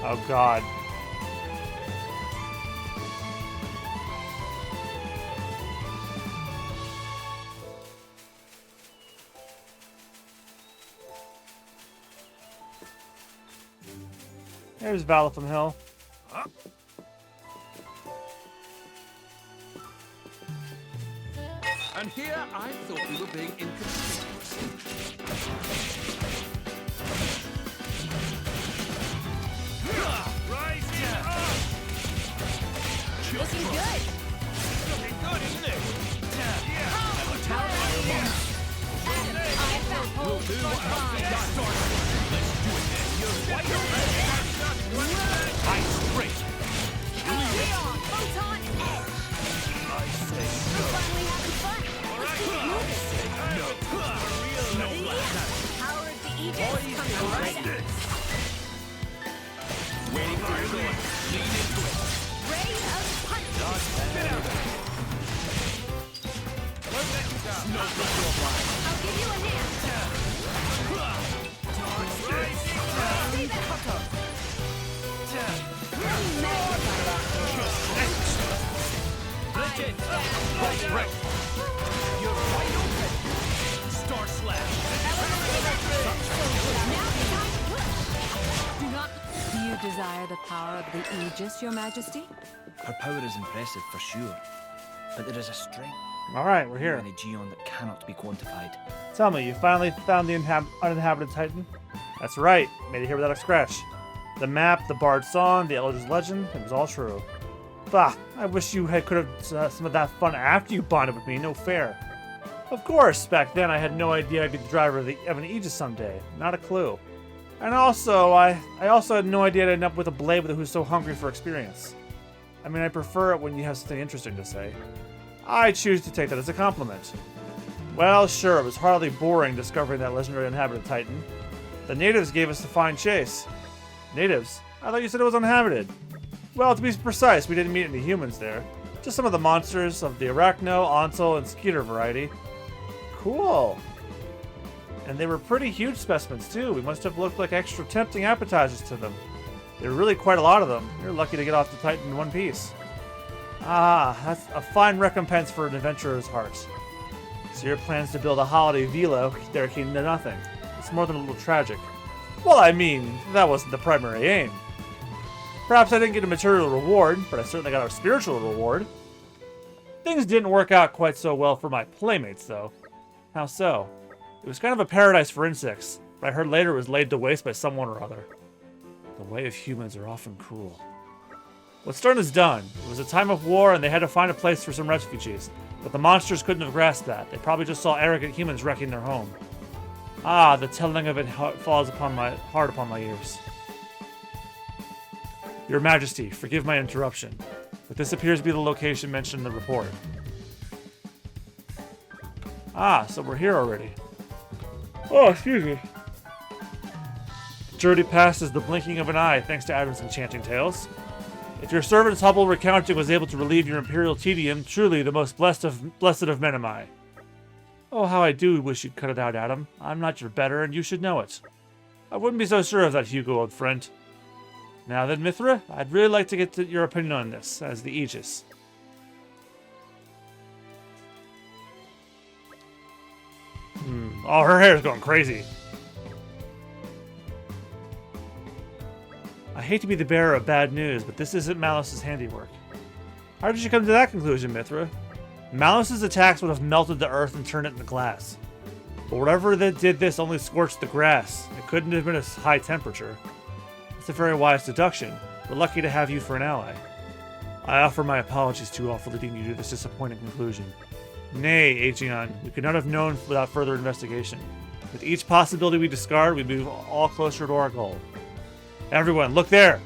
Oh god. There's Valitham Hill. And here I thought we were being inconspicuous. Rising up! Looking good. Looking good, isn't it? Yeah. I propose for Leon, photon edge. I say We're finally having fun. Let's keep moving. The power of the Aegis coming right at us. Waiting for your door. Lean into it. Ray of punch. Spit out. Won't let you down. No control line. I'll give you a hand. Stay back, Hoto. Legend. Right. You're wide open. Star slash. Do you desire the power of the Aegis, Your Majesty? Her power is impressive for sure, but there is a strength Alright, we're here. in Aegeon that cannot be quantified. Tell me, you finally found the uninhabited Titan? That's right, made it here without a scratch. The map, the bard song, the Elder's legend, it was all true. Bah, I wish you could have some of that fun after you bonded with me, no fair. Of course, back then I had no idea I'd be the driver of an Aegis someday, not a clue. And also, I also had no idea I'd end up with a blade who's so hungry for experience. I mean, I prefer it when you have something interesting to say. I choose to take that as a compliment. Well, sure, it was hardly boring discovering that legendary uninhabited Titan. The natives gave us a fine chase. Natives? I thought you said it was uninhabited. Well, to be precise, we didn't meet any humans there. Just some of the monsters of the Arachno, Onsel, and Skeeter variety. Cool. And they were pretty huge specimens, too. We must have looked like extra tempting appetizers to them. There were really quite a lot of them. You're lucky to get off the Titan in one piece. Ah, that's a fine recompense for an adventurer's heart. So your plans to build a holiday velo, there came to nothing. It's more than a little tragic. Well, I mean, that wasn't the primary aim. Perhaps I didn't get a material reward, but I certainly got a spiritual reward. Things didn't work out quite so well for my playmates, though. How so? It was kind of a paradise for insects, but I heard later it was laid to waste by someone or other. The way of humans are often cruel. What's done is done. It was a time of war and they had to find a place for some refugees. But the monsters couldn't have grasped that. They probably just saw arrogant humans wrecking their home. Ah, the telling of it falls hard upon my ears. Your Majesty, forgive my interruption, but this appears to be the location mentioned in the report. Ah, so we're here already. Oh, excuse me. The journey past is the blinking of an eye, thanks to Adam's enchanting tales. If your servant's humble recounting was able to relieve your imperial tedium, truly the most blessed of men am I. Oh, how I do wish you'd cut it out, Adam. I'm not your better, and you should know it. I wouldn't be so sure of that, Hugo, old friend. Now then, Mythra, I'd really like to get your opinion on this, as the Aegis. Oh, her hair's going crazy. I hate to be the bearer of bad news, but this isn't Malice's handiwork. How did you come to that conclusion, Mythra? Malice's attacks would have melted the earth and turned it into glass. But whatever that did this only scorched the grass. It couldn't have been a high temperature. It's a very wise deduction. We're lucky to have you for an ally. I offer my apologies to you all for leading you to this disappointing conclusion. Nay, Aegeon, we could not have known without further investigation. With each possibility we discard, we move all closer to our goal. Everyone, look there!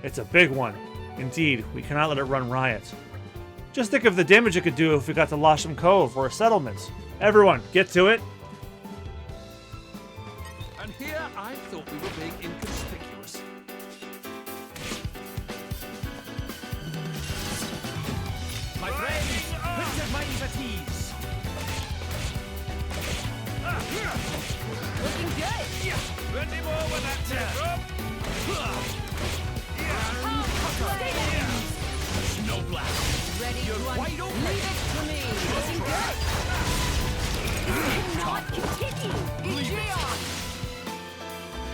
It's a big one. Indeed, we cannot let it run riot. Just think of the damage it could do if we got to Lasham Cove or a settlement. Everyone, get to it! And here I thought we were being inconspicuous. My friends, put your minds at ease. Looking good. Ready more with that tip. Snow blast. Ready You're to wide open. leave it to me. Looking good. Not continue. Aegeon.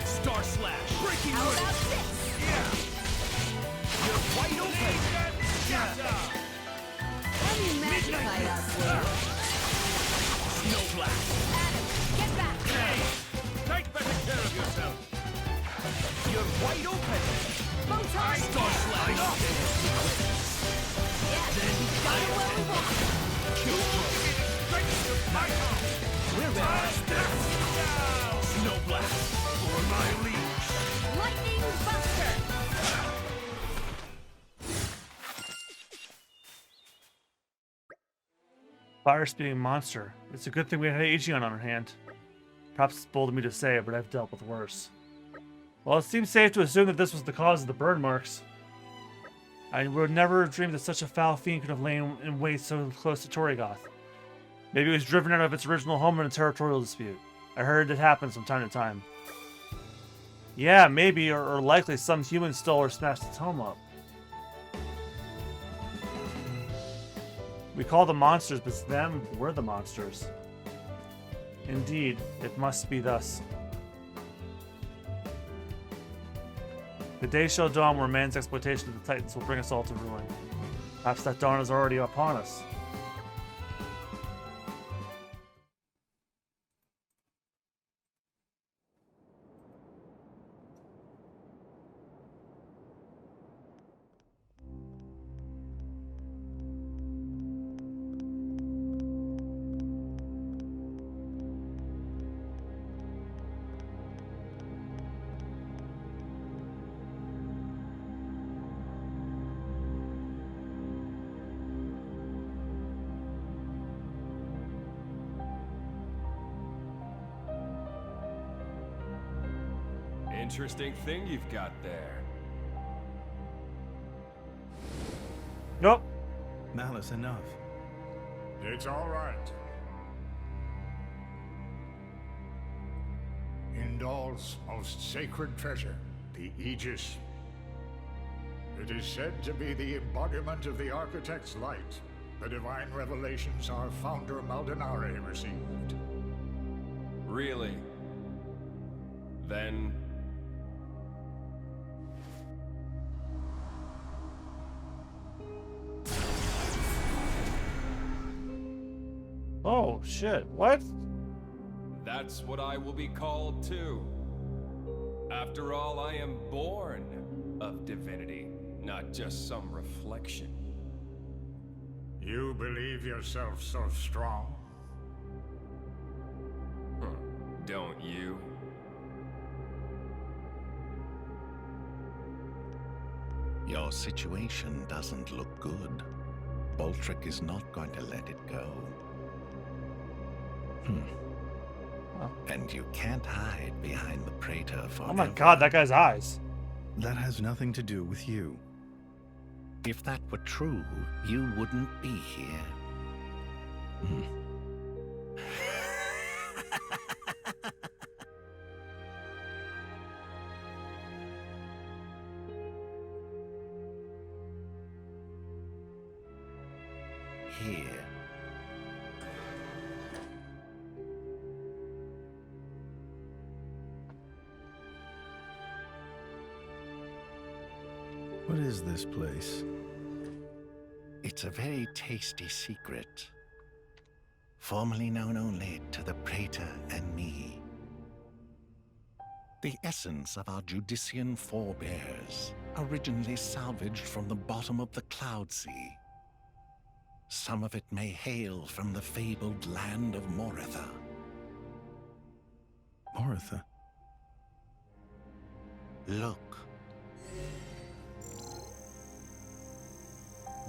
Star slash. Breaking How away. about this? You're wide open. Let me magnify us there. Snow blast. Adam, get back. Take better care of yourself. You're wide open. Photon. Star slash. Yes, we got it where we want. Kill throw. We're ready. Snow blast. For my leash. Lightning Buster. Fire-spewing monster. It's a good thing we had Aegeon on our hand. Perhaps it's bold of me to say it, but I've dealt with worse. Well, it seems safe to assume that this was the cause of the burn marks. I would never have dreamed that such a foul fiend could have lain in wait so close to Torrigoth. Maybe it was driven out of its original home in a territorial dispute. I heard it happens from time to time. Yeah, maybe, or likely some human stole or smashed its home up. We call them monsters, but to them, we're the monsters. Indeed, it must be thus. The day shall dawn where man's exploitation of the Titans will bring us all to ruin. Perhaps that dawn is already upon us. Interesting thing you've got there. Nope. Malice enough. It's all right. Indal's most sacred treasure, the Aegis. It is said to be the embodiment of the Architect's light, the divine revelations our founder Maldonare received. Really? Then... Oh, shit. What? that's what I will be called too. After all, I am born of divinity, not just some reflection. You believe yourself so strong? Don't you? Your situation doesn't look good. Boltrick is not going to let it go. And you can't hide behind the Praetor forever. Oh my god, that guy's eyes. That has nothing to do with you. If that were true, you wouldn't be here. Here. What is this place? It's a very tasty secret. Formerly known only to the Praetor and me. The essence of our Judician forebears, originally salvaged from the bottom of the Cloud Sea. Some of it may hail from the fabled land of Moritha. Moritha? Look.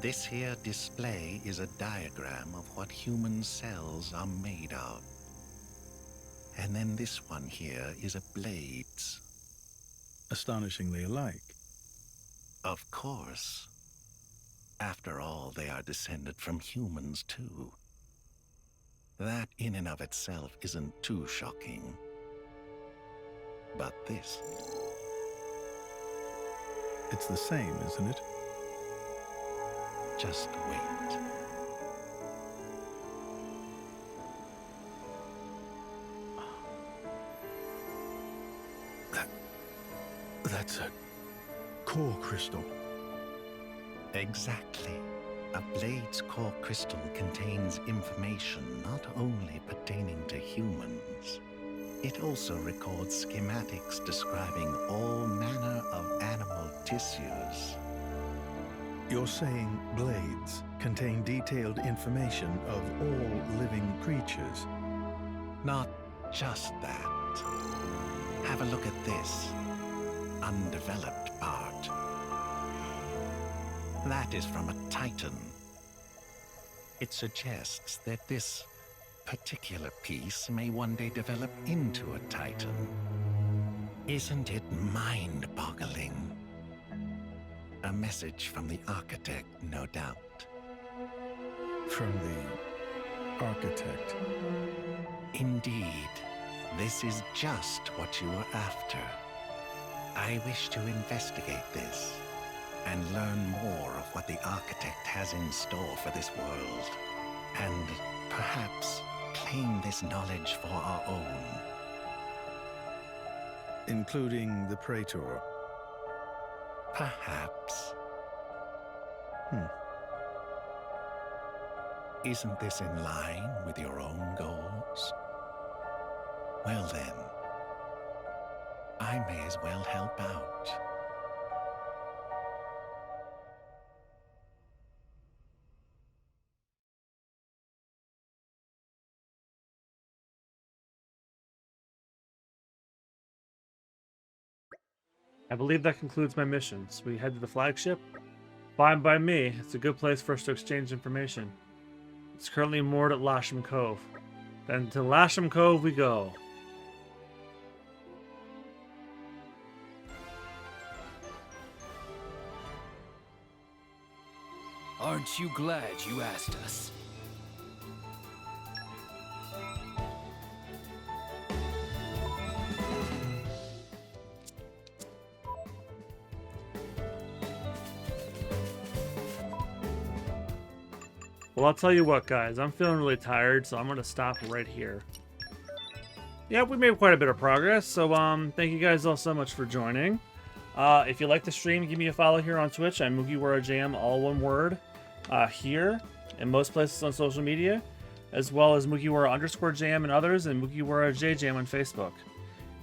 This here display is a diagram of what human cells are made of. And then this one here is a blade's. Astonishingly alike. Of course. After all, they are descended from humans too. That in and of itself isn't too shocking. But this... It's the same, isn't it? Just wait. That's a core crystal. Exactly. A blade's core crystal contains information not only pertaining to humans. It also records schematics describing all manner of animal tissues. You're saying blades contain detailed information of all living creatures? Not just that. Have a look at this undeveloped part. That is from a Titan. It suggests that this particular piece may one day develop into a Titan. Isn't it mind-boggling? A message from the Architect, no doubt. From the Architect? Indeed. This is just what you were after. I wish to investigate this and learn more of what the Architect has in store for this world, and perhaps claim this knowledge for our own. Including the Praetor? Perhaps. Isn't this in line with your own goals? Well then, I may as well help out. I believe that concludes my missions. We head to the flagship? Fine by me. It's a good place for us to exchange information. It's currently moored at Lasham Cove. Then to Lasham Cove we go. Aren't you glad you asked us? Well, I'll tell you what, guys. I'm feeling really tired, so I'm going to stop right here. Yeah, we made quite a bit of progress, so thank you guys all so much for joining. If you like the stream, give me a follow here on Twitch. I'm MugiwaraJam, all one word, here, and most places on social media, as well as Mugiwara_Jam and others, and MugiwaraJJam on Facebook.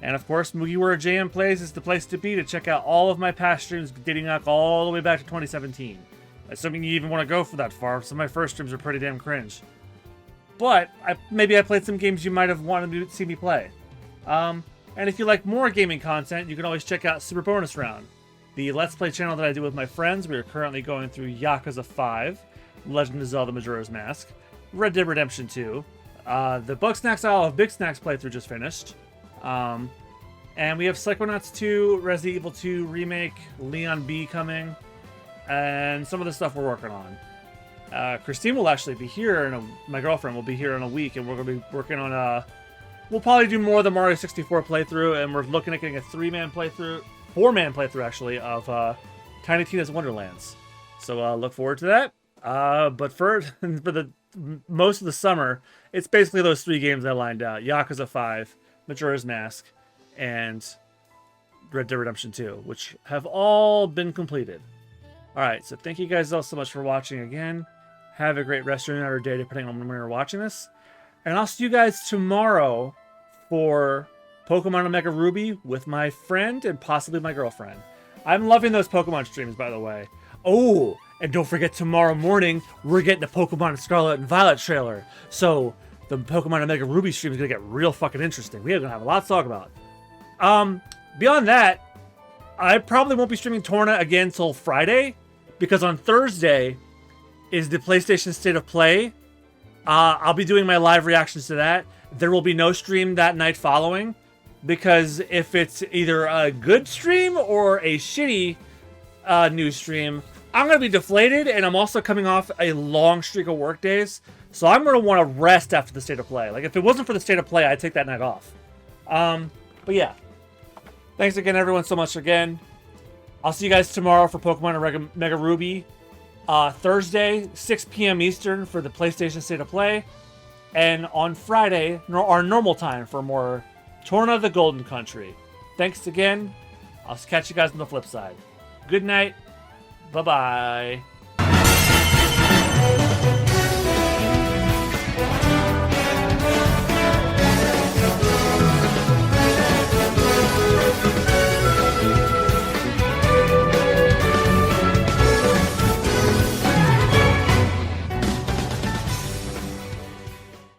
And of course, MugiwaraJam Plays is the place to be to check out all of my past streams dating back all the way back to 2017. Assuming you even want to go for that far, some of my first streams are pretty damn cringe. But maybe I played some games you might have wanted to see me play. And if you like more gaming content, you can always check out Super Bonus Round, the Let's Play channel that I do with my friends. We are currently going through Yakuza 5, Legend of Zelda Majora's Mask, Red Dead Redemption 2, the Bugsnax Isle of Big Snacks playthrough just finished, and we have Psychonauts 2, Resident Evil 2 Remake, Leon B coming, and some of the stuff we're working on. Christine will actually be here, my girlfriend will be here in a week, and we're going to be working on we'll probably do more of the Mario 64 playthrough, and we're looking at getting a 4-man playthrough actually, of Tiny Tina's Wonderlands. So look forward to that. But for the most of the summer, it's basically those 3 games I lined out: Yakuza 5, Majora's Mask, and Red Dead Redemption 2, which have all been completed. Alright, so thank you guys all so much for watching again. Have a great rest of your night or day, depending on when you're watching this. And I'll see you guys tomorrow for Pokemon Omega Ruby with my friend and possibly my girlfriend. I'm loving those Pokemon streams, by the way. Oh, and don't forget, tomorrow morning, we're getting the Pokemon Scarlet and Violet trailer. So, the Pokemon Omega Ruby stream is going to get real fucking interesting. We're going to have a lot to talk about. Beyond that, I probably won't be streaming Torna again till Friday, because on Thursday is the PlayStation State of Play. I'll be doing my live reactions to that. There will be no stream that night following, because if it's either a good stream or a shitty news stream, I'm going to be deflated, and I'm also coming off a long streak of work days, so I'm going to want to rest after the State of Play. Like, if it wasn't for the State of Play, I'd take that night off. But yeah. Thanks again, everyone, so much again. I'll see you guys tomorrow for Pokemon Omega Ruby. Thursday, 6 p.m. Eastern for the PlayStation State of Play. And on Friday, our normal time for more Torna the Golden Country. Thanks again. I'll catch you guys on the flip side. Good night. Bye-bye.